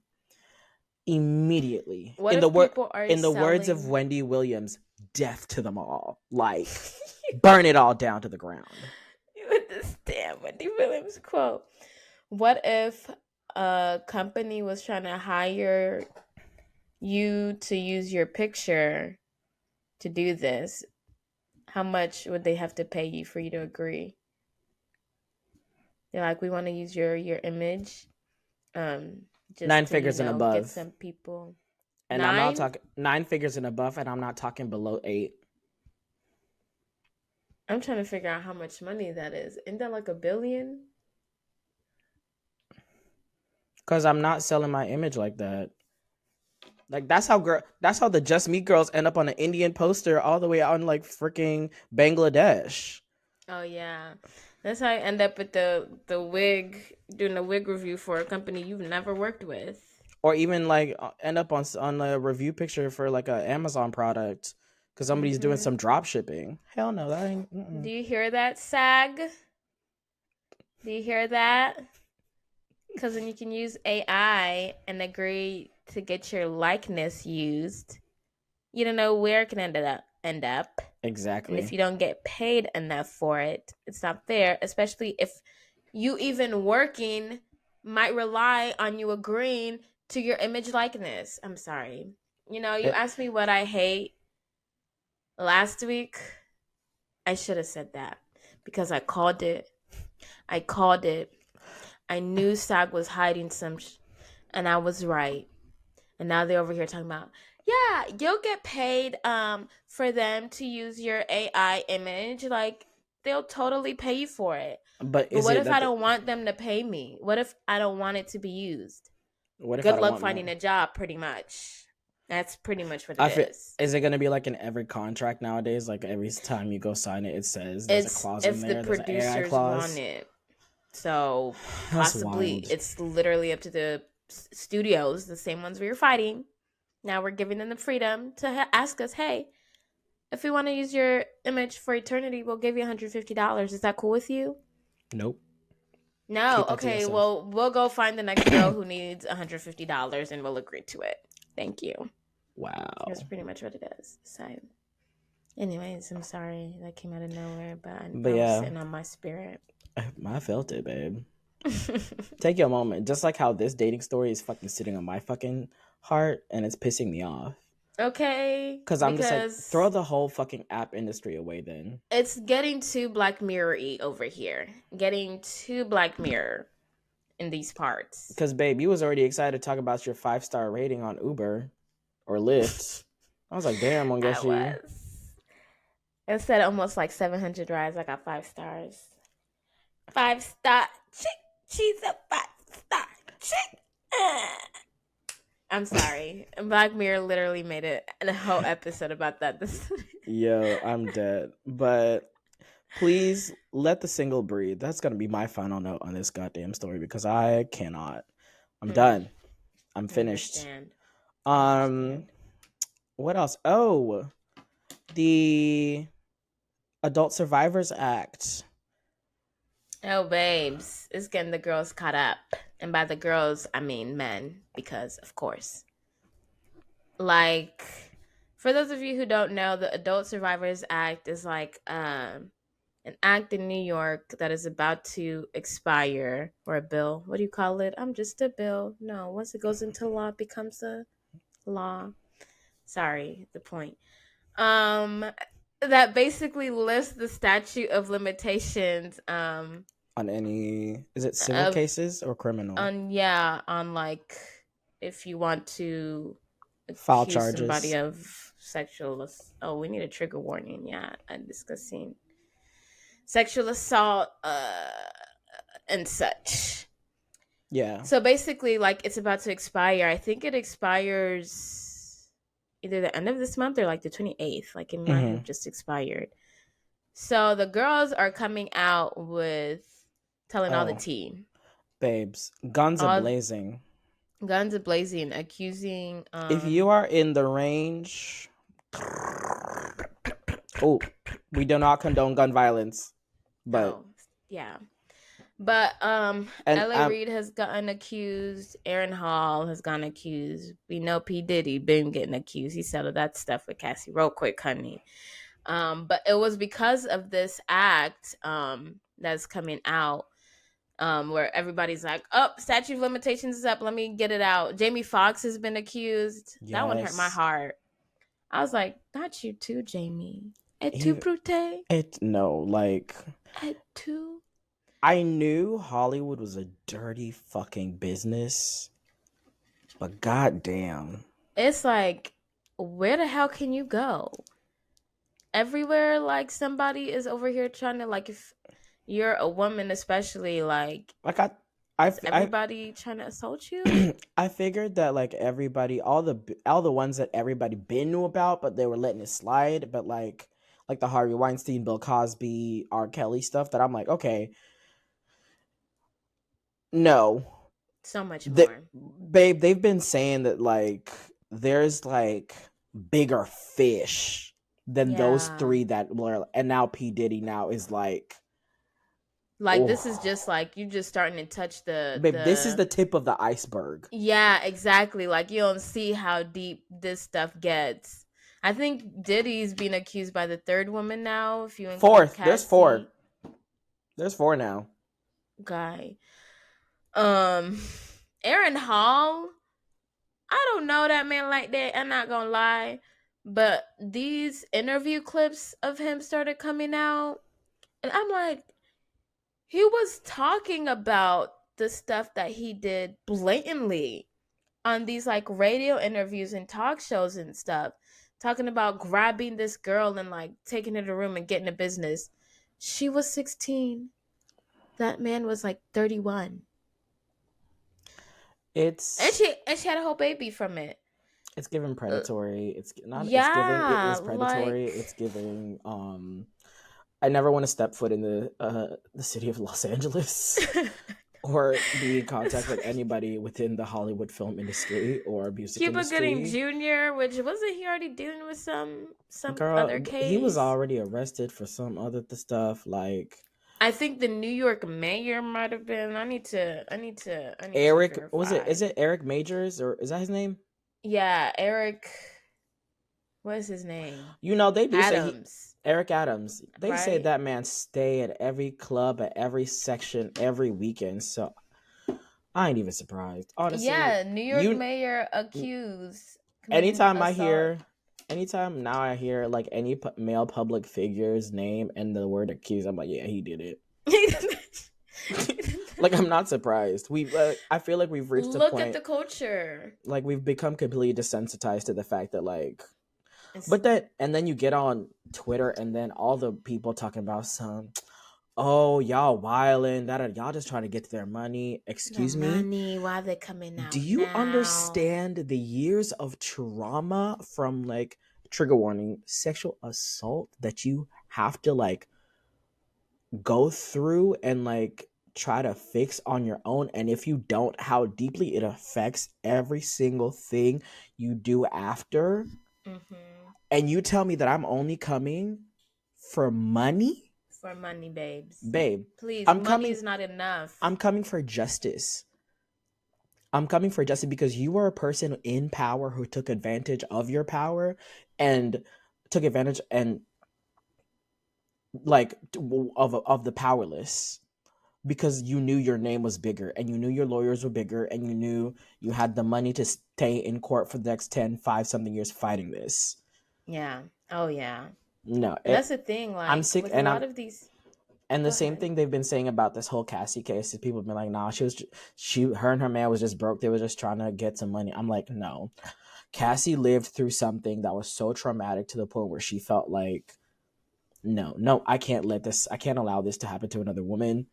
Immediately. What in if people are in the words of Wendy Williams, death to them all. Like, burn it all down to the ground. You understand Wendy Williams quote. What if a company was trying to hire you to use your picture to do this? How much would they have to pay you for you to agree? They're like, we want to use your image. Just 9 to, figures and above. Get some people. And 9? I'm not talking 9 figures and above, and I'm not talking below 8. I'm trying to figure out how much money that is. Isn't that like $1 billion? Because I'm not selling my image like that. Like, that's how the Just Me girls end up on an Indian poster all the way out in like freaking Bangladesh. Oh yeah, that's how I end up with the wig, doing a wig review for a company you've never worked with, or even like end up on a review picture for like a Amazon product because somebody's doing some drop shipping. Hell no, that ain't. Mm-mm. Do you hear that, SAG? Do you hear that? Because when you can use AI and agree to get your likeness used, you don't know where it can end up. Exactly. And if you don't get paid enough for it, it's not fair, especially if you even working might rely on you agreeing to your image likeness. I'm sorry. You asked me what I hate last week. I should have said that because I called it. I knew SAG was hiding and I was right. And now they're over here talking about, yeah, you'll get paid for them to use your AI image. Like, they'll totally pay you for it. But what if I don't want them to pay me? What if I don't want it to be used? Good luck finding a job, pretty much. That's pretty much what it is. Is it going to be like in every contract nowadays? Like every time you go sign it, it says there's a clause in there. If the producers want it. So possibly it's literally up to the studios, the same ones we were fighting. Now we're giving them the freedom to ask us, hey, if we want to use your image for eternity, we'll give you $150. Is that cool with you? Nope. No. Okay, well, we'll go find the next girl who needs $150 and we'll agree to it. Thank you. Wow. That's pretty much what it is. So, anyways, I'm sorry that came out of nowhere, but I was sitting on my spirit. I felt it, babe. Take your moment. Just like how this dating story is fucking sitting on my fucking heart and it's pissing me off. Okay, Because I'm just like, because throw the whole fucking app industry away then. it's getting too Black Mirror-y over here. Getting too Black Mirror in these parts. Because, babe, you was already excited to talk about your 5-star rating on Uber or Lyft. I was like, damn, I I guess you. was. Instead of almost like 700 rides, I got 5 stars. 5-star chick. She's a 5-star chick. I'm sorry. Black Mirror literally made it a whole episode about that. Yo, I'm dead. But please let the single breathe. That's going to be my final note on this goddamn story because I cannot. I'm done. I'm finished. What else? Oh, the Adult Survivors Act. Oh, babes. It's getting the girls caught up. And by the girls, I mean men, because of course. Like, for those of you who don't know, the Adult Survivors Act is like an act in New York that is about to expire, or a bill. What do you call it? I'm just a bill. No, once it goes into law, it becomes a law. Sorry, the point. That basically lists the statute of limitations On any, is it civil of cases or criminal? on like if you want to File accuse charges. somebody of sexual we need a trigger warning. Yeah, I'm discussing sexual assault and such. Yeah. So basically, like, it's about to expire. I think it expires either the end of this month or like the 28th. Like, it might have just expired. So the girls are coming out with telling all the tea. Babes, guns a-blazing. Guns a-blazing, accusing... if you are in the range... Oh, we do not condone gun violence. But... yeah. But L.A. Reid has gotten accused. Aaron Hall has gotten accused. We know P. Diddy been getting accused. He settled that stuff with Cassie real quick, honey. But it was because of this act that's coming out where everybody's like, oh, statute of limitations is up. Let me get it out. Jamie Foxx has been accused. Yes. That one hurt my heart. I was like, not you too, Jamie. Et tu, Brute? No, like... Et tu? I knew Hollywood was a dirty fucking business, but goddamn. It's like, where the hell can you go? Everywhere, like, somebody is over here trying to, like, if you're a woman especially, like everybody trying to assault you? I figured that, like, everybody, all the ones that everybody been knew about, but they were letting it slide, but, like the Harvey Weinstein, Bill Cosby, R. Kelly stuff, that I'm like, okay... No. So much more. Babe, they've been saying that, like, there's, like, bigger fish than those three that were... And now P. Diddy now is, like... Like, this is just, like, you just starting to touch Babe, this is the tip of the iceberg. Yeah, exactly. Like, you don't see how deep this stuff gets. I think Diddy's being accused by the third woman now. If you include Fourth. Cassie. There's four now. Guy. Aaron Hall, I don't know that man like that. I'm not gonna lie, but these interview clips of him started coming out, and I'm like, he was talking about the stuff that he did blatantly on these, like, radio interviews and talk shows and stuff, talking about grabbing this girl and, like, taking her to the room and getting a business. She was 16. That man was like 31. And she had a whole baby from it. It's giving predatory. It's not. Yeah, it is predatory. Like, it's giving. I never want to step foot in the city of Los Angeles, or be in contact with anybody within the Hollywood film industry or music industry. Cuba Gooding Jr., which wasn't he already dealing with some other case? He was already arrested for some other stuff, like. I think the New York mayor might have been. I need to Eric, verify. was it? Is it Eric Majors, or is that his name? Yeah, Eric. What is his name? You know, they do Adams. say Eric Adams. They say that man stay at every club, at every section, every weekend. So I ain't even surprised, honestly. Yeah, New York mayor accused committing assault. Anytime now I hear like any male public figure's name and the word accused, I'm like, yeah, he did it. Like, I'm not surprised. I feel like we've reached a Look point. at the culture. Like, we've become completely desensitized to the fact that, like, but that, and then you get on Twitter, and then all the people talking about oh, y'all wildin', that y'all just trying to get to their money. Excuse me. Money, why they coming out? Do you understand the years of trauma from, like, trigger warning, sexual assault that you have to, like, go through and, like, try to fix on your own? And if you don't, how deeply it affects every single thing you do after? And you tell me that I'm only coming for money? For money, babes. Babe. Please, money is not enough. I'm coming for justice. I'm coming for justice because you are a person in power who took advantage of your power and took advantage and like of the powerless, because you knew your name was bigger and you knew your lawyers were bigger and you knew you had the money to stay in court for the next 10, 5 something years fighting this. Yeah. Oh yeah. No, that's the thing. Like, I'm sick, with and a lot of these. And the same thing they've been saying about this whole Cassie case is people have been like, nah, her and her man was just broke. They were just trying to get some money. I'm like, no. Cassie lived through something that was so traumatic to the point where she felt like, no, I can't allow this to happen to another woman.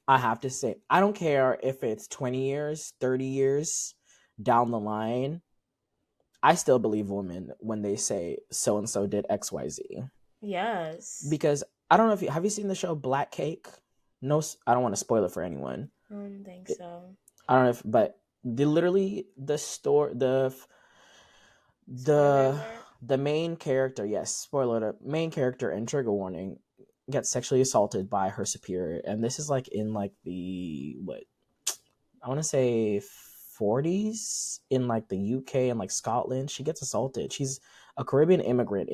I have to say, I don't care if it's 20 years, 30 years down the line. I still believe women when they say so-and-so did XYZ. Yes. Because I don't know if have you seen the show Black Cake? No, I don't want to spoil it for anyone. I don't think so. I don't know but the main character, yes, spoiler alert, main character in trigger warning gets sexually assaulted by her superior, and this is like in like the I want to say 40s in like the UK and like Scotland. She gets assaulted. She's a Caribbean immigrant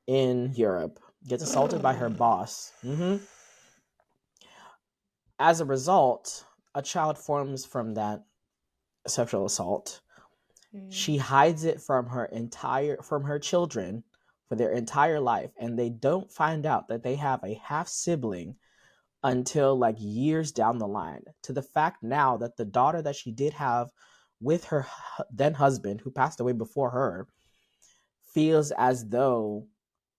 in Europe. Gets assaulted by her boss. As a result, a child forms from that sexual assault. She hides it from her children for their entire life, and they don't find out that they have a half sibling until like years down the line, to the fact now that the daughter that she did have with her then husband, who passed away before her, feels as though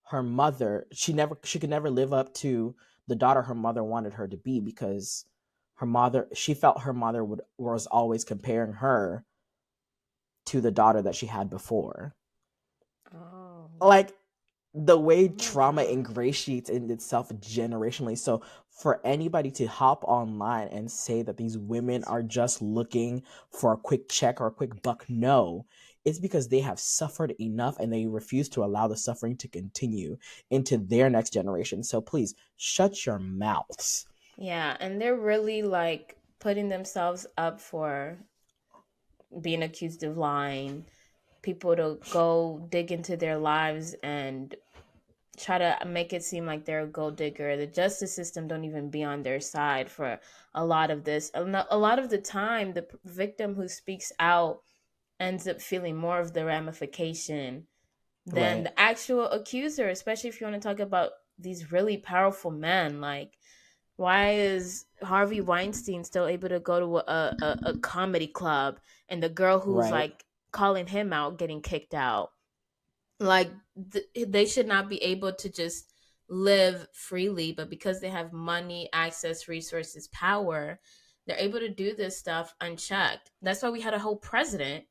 her mother, she could never live up to the daughter her mother wanted her to be, because she felt her mother was always comparing her to the daughter that she had before. Oh. Like, the way trauma ingratiates in itself generationally. So for anybody to hop online and say that these women are just looking for a quick check or a quick buck, no. It's because they have suffered enough and they refuse to allow the suffering to continue into their next generation. So please, shut your mouths. Yeah, and they're really like putting themselves up for being accused of lying, people to go dig into their lives and try to make it seem like they're a gold digger. The justice system don't even be on their side for a lot of this. A lot of the time, the victim who speaks out ends up feeling more of the ramification than the actual accuser, especially if you want to talk about these really powerful men. Like, why is Harvey Weinstein still able to go to a comedy club and the girl who's like calling him out getting kicked out? Like, they should not be able to just live freely, but because they have money, access, resources, power, they're able to do this stuff unchecked. That's why we had a whole president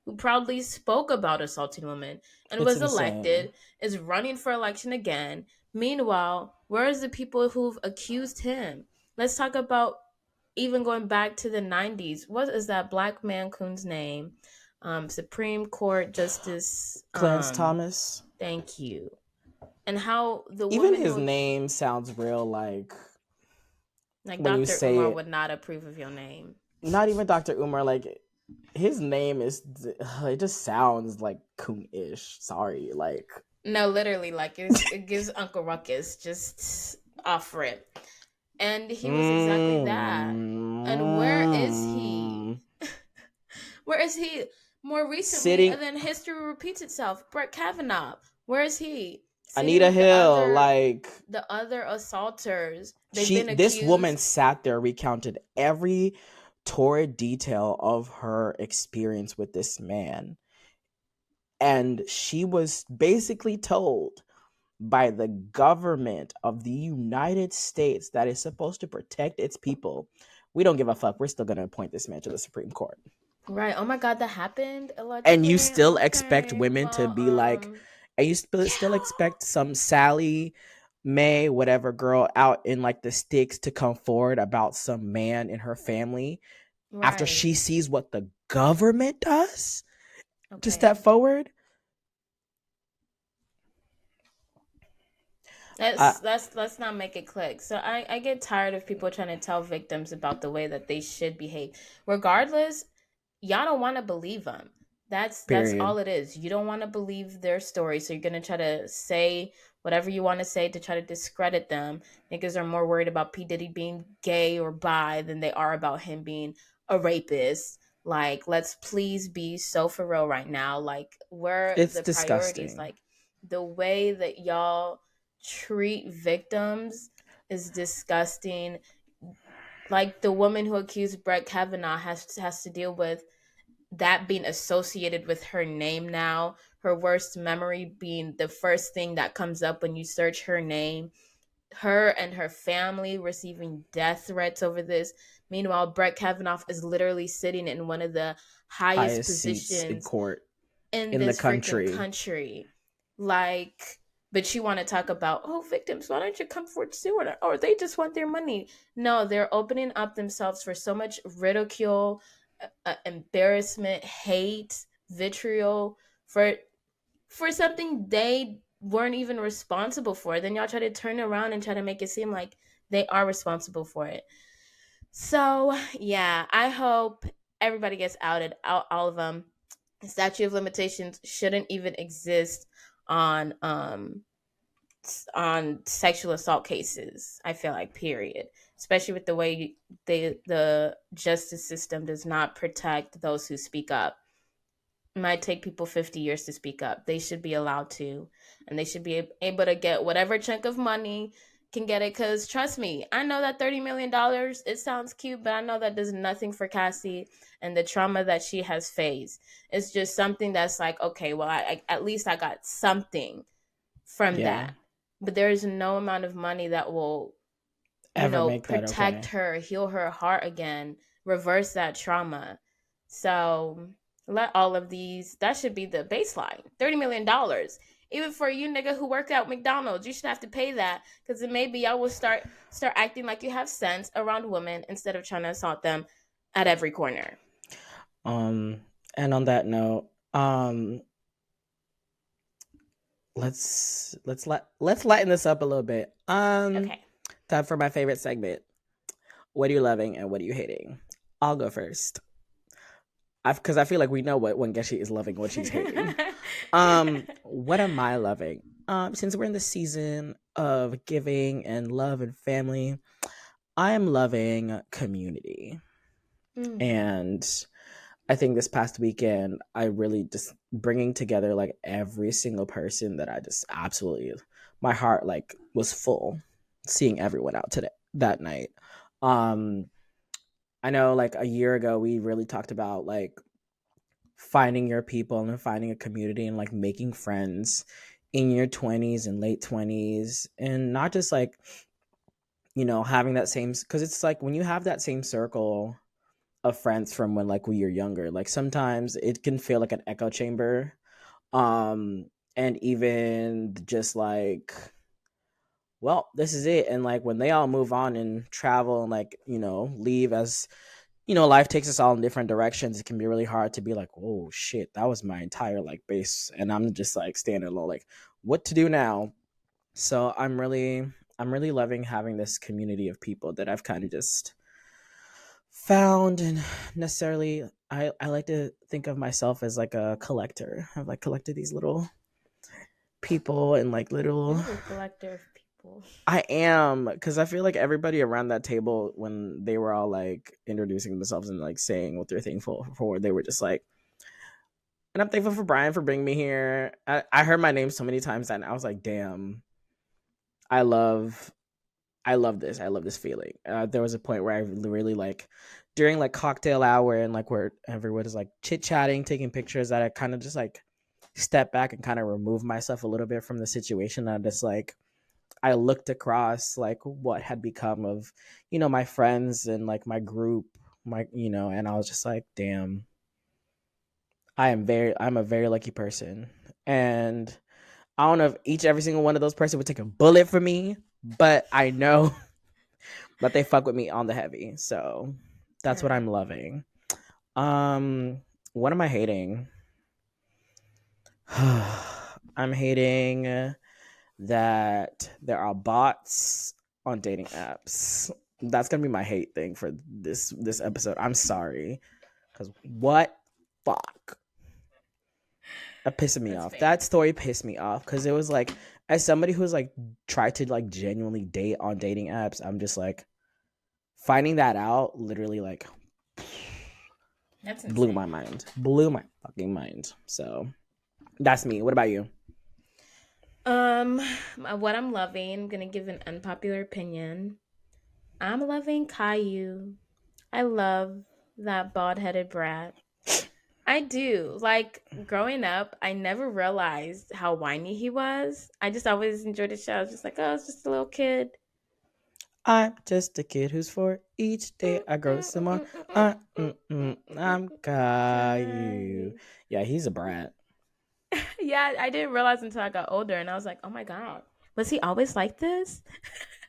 who proudly spoke about assaulting women and was elected, is running for election again. Meanwhile, where is the people who've accused him? Let's talk about even going back to the 90s. What is that black man coon's name? Supreme Court Justice Clarence Thomas. Thank you. And how the even his name sounds real like when Dr. Umar would not approve of your name. Not even Dr. Umar, like his name is, it just sounds like coon-ish. Sorry, like no, literally, like it gives Uncle Ruckus just off rip. And he was exactly that. And where is he? Where is he? More recently, sitting. and then history repeats itself. Brett Kavanaugh, where is he? Sitting Anita with the Hill, other like assaulters. They've been this woman accused. sat there, recounted every torrid detail of her experience with this man. And she was basically told by the government of the United States that is supposed to protect its people, we don't give a fuck. We're still going to appoint this man to the Supreme Court. Right. Oh my God, that happened And you allegedly. still expect Okay. women to Well, be like, and you still yeah. expect some Sally May, whatever girl out in like the sticks to come forward about some man in her family after Right. she sees what the government does to step Okay. forward. Let's not make it click. So I get tired of people trying to tell victims about the way that they should behave. Regardless, y'all don't want to believe them. That's Period. all it is. You don't want to believe their story, so you're gonna try to say whatever you want to say to try to discredit them. Niggas are more worried about P Diddy being gay or bi than they are about him being a rapist. Like, let's please be so for real right now. Like, where It's the priorities? disgusting. Like, the way that y'all treat victims is disgusting. Like, the woman who accused Brett Kavanaugh has to deal with that being associated with her name now, her worst memory being the first thing that comes up when you search her name, her and her family receiving death threats over this. Meanwhile, Brett Kavanaugh is literally sitting in one of the highest Highest seats in positions court in in the this freaking country. country. Like, but you want to talk about, oh, victims, why don't you come forward to it? Or they just want their money. No, they're opening up themselves for so much ridicule, embarrassment, hate, vitriol for something they weren't even responsible for. Then y'all try to turn around and try to make it seem like they are responsible for it. So yeah, I hope everybody gets outed, all of them. Statute of limitations shouldn't even exist on sexual assault cases. I feel like, period. Especially with the way the justice system does not protect those who speak up. It might take people 50 years to speak up. They should be allowed to, and they should be able to get whatever chunk of money can get it. Because trust me, I know that $30 million, it sounds cute, but I know that does nothing for Cassie and the trauma that she has faced. It's just something that's like, okay, well, at least I got something from Yeah. that. But there is no amount of money that will, Ever make that protect okay. her, heal her heart again, reverse that trauma. So let all of these, that should be the baseline. $30 million. Even for you nigga who work at McDonald's, you should have to pay that, because then maybe y'all will start acting like you have sense around women instead of trying to assault them at every corner. And on that note, let's lighten this up a little bit. Okay. Time for my favorite segment. What are you loving and what are you hating? I'll go first. Because I feel like we know what Wangeshi is loving, what she's hating. What am I loving? Since we're in the season of giving and love and family, I am loving community. And I think this past weekend, I really just bringing together like every single person that I just absolutely, my heart like was full seeing everyone out today that night. I know like a year ago, we really talked about like finding your people and finding a community and like making friends in your 20s and late 20s, and not just like, having that same, because it's like when you have that same circle of friends from when like we were younger, like sometimes it can feel like an echo chamber. And even just like, well, this is it. And like when they all move on and travel and like, leave, as life takes us all in different directions, it can be really hard to be like, oh shit, that was my entire like base, and I'm just like standing alone, like what to do now. So I'm really loving having this community of people that I've kind of just found. And necessarily I like to think of myself as like a collector. I've like collected these little people and like little. You're a collector of people. I am, because I feel like everybody around that table, when they were all like introducing themselves and like saying what they're thankful for, they were just like, And I'm thankful for Brian for bringing me here. I heard my name so many times and I was like, damn, I love this. I love this feeling. There was a point where I really like during like cocktail hour and like where everyone is like chit chatting, taking pictures, that I kind of just like step back and kind of remove myself a little bit from the situation. And just like I looked across like what had become of, my friends and like my group, and I was just like, damn, I'm a very lucky person. And I don't know if every single one of those person would take a bullet for me, but I know that they fuck with me on the heavy. So that's what I'm loving. What am I hating? I'm hating that there are bots on dating apps. That's gonna be my hate thing for this episode. I'm sorry, because what fuck? That pissed me off. Fair. That story pissed me off because it was like, as somebody who's like tried to like genuinely date on dating apps, I'm just like finding that out. Literally, like, blew my mind. Blew my fucking mind. So that's me. What about you? What I'm loving, I'm gonna give an unpopular opinion. I'm loving Caillou. I love that bald-headed brat. I do. Like, growing up, I never realized how whiny he was. I just always enjoyed the show. I was just like, oh, it's just a little kid. I'm just a kid who's 4. Each day I grow some more. I'm Caillou. Yeah, he's a brat. Yeah, I didn't realize until I got older, and I was like, oh my God, was he always like this?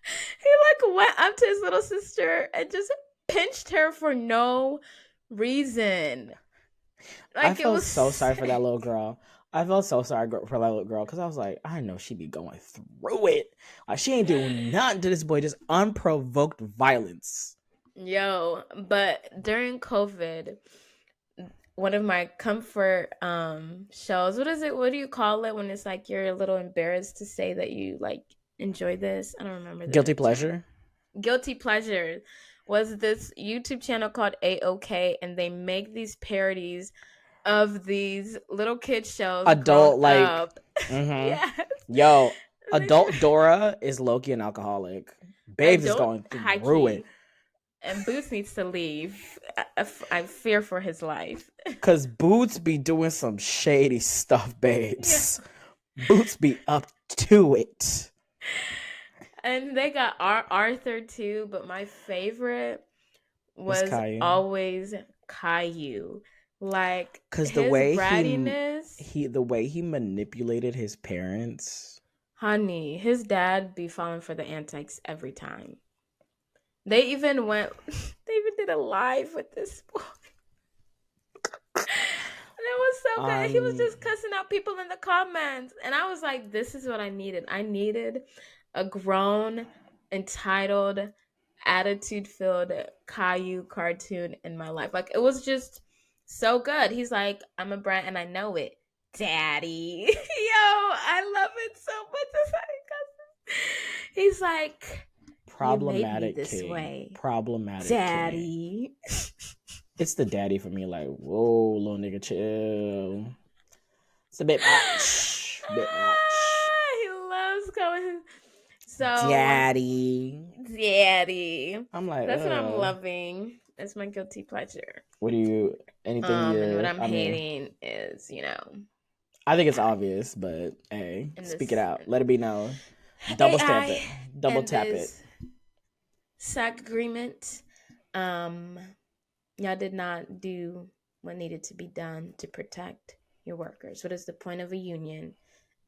He like went up to his little sister and just pinched her for no reason. Like, I felt so sorry for that little girl. I felt so sorry for that little girl because I was like, I know she'd be going through it. Like, she ain't doing nothing to this boy, just unprovoked violence. Yo, but during COVID, one of my comfort shows, what do you call it when it's like you're a little embarrassed to say that you like enjoy this? I don't remember. Guilty pleasure? Guilty pleasure was this YouTube channel called A-OK, and they make these parodies of these little kid shows. Adult, like, yes. Yo, adult Dora is low-key an alcoholic. Babes is going through it. And Boots needs to leave. I fear for his life. Because Boots be doing some shady stuff, babes. Yeah. Boots be up to it. And they got Arthur too, but my favorite was always Caillou. Like, because the way the way he manipulated his parents. Honey, his dad be falling for the antics every time. They even did a live with this boy. And it was so good. He was just cussing out people in the comments. And I was like, this is what I needed. I needed a grown, entitled, attitude-filled Caillou cartoon in my life. Like, it was just so good. He's like, I'm a brat and I know it. Daddy. Yo, I love it so much. He's like, problematic this king. Way. Problematic Daddy. It's the daddy for me. Like, whoa, little nigga, chill. It's a bit much. He loves going. So daddy. I'm like, that's what I'm loving. That's my guilty pleasure. What do you? Anything? And what I'm hating is, I think it's obvious, but hey, speak it out. Let it be known. Double stamp it. Double tap it. SAC agreement. Y'all did not do what needed to be done to protect your workers. What is the point of a union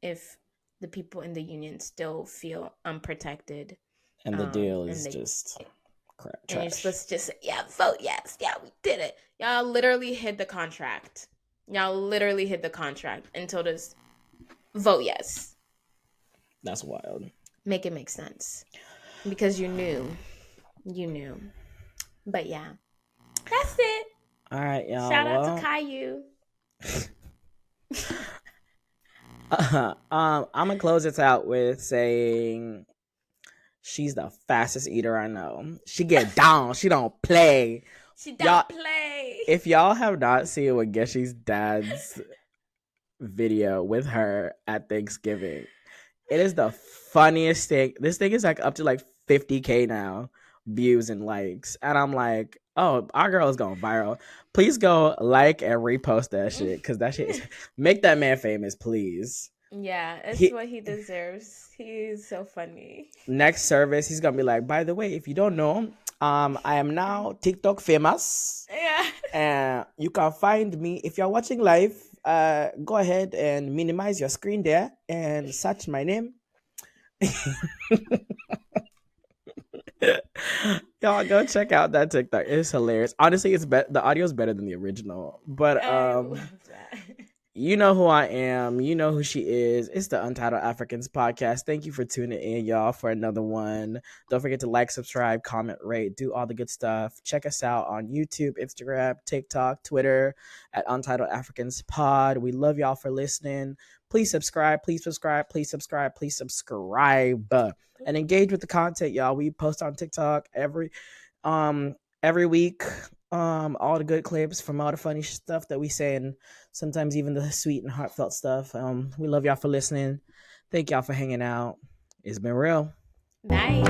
if the people in the union still feel unprotected? And the deal is just crap. And you're supposed to just say, yeah, vote yes. Yeah, we did it. Y'all literally hid the contract. And told us, vote yes. That's wild. Make it make sense. Because you knew. But yeah. That's it. All right, y'all. Shout out to Caillou. I'm gonna close this out with saying she's the fastest eater I know. She get down. She don't play. She don't play. If y'all have not seen what Geshi's dad's video with her at Thanksgiving. It is the funniest thing. This thing is like up to like 50K now, views and likes. And I'm like, oh, our girl is going viral. Please go like and repost that shit. Cause that shit is make that man famous, please. Yeah, it's He what he deserves. He's so funny. next service, he's gonna be like, by the way, if you don't know, I am now TikTok famous. Yeah. And you can find me if you're watching live. Go ahead and minimize your screen there and search my name. Y'all go check out that TikTok. It's hilarious. Honestly, the audio is better than the original. But I love that. you know who I am. You know who she is. It's the Untitled Africans podcast. Thank you for tuning in, y'all, for another one. Don't forget to like, subscribe, comment, rate, do all the good stuff. Check us out on YouTube, Instagram, TikTok, Twitter at Untitled Africans Pod. We love y'all for listening. Please subscribe, please subscribe, please subscribe, please subscribe, and engage with the content, y'all. We post on TikTok every week. All the good clips from all the funny stuff that we say, and sometimes even the sweet and heartfelt stuff. We love y'all for listening. Thank y'all for hanging out. It's been real. Bye.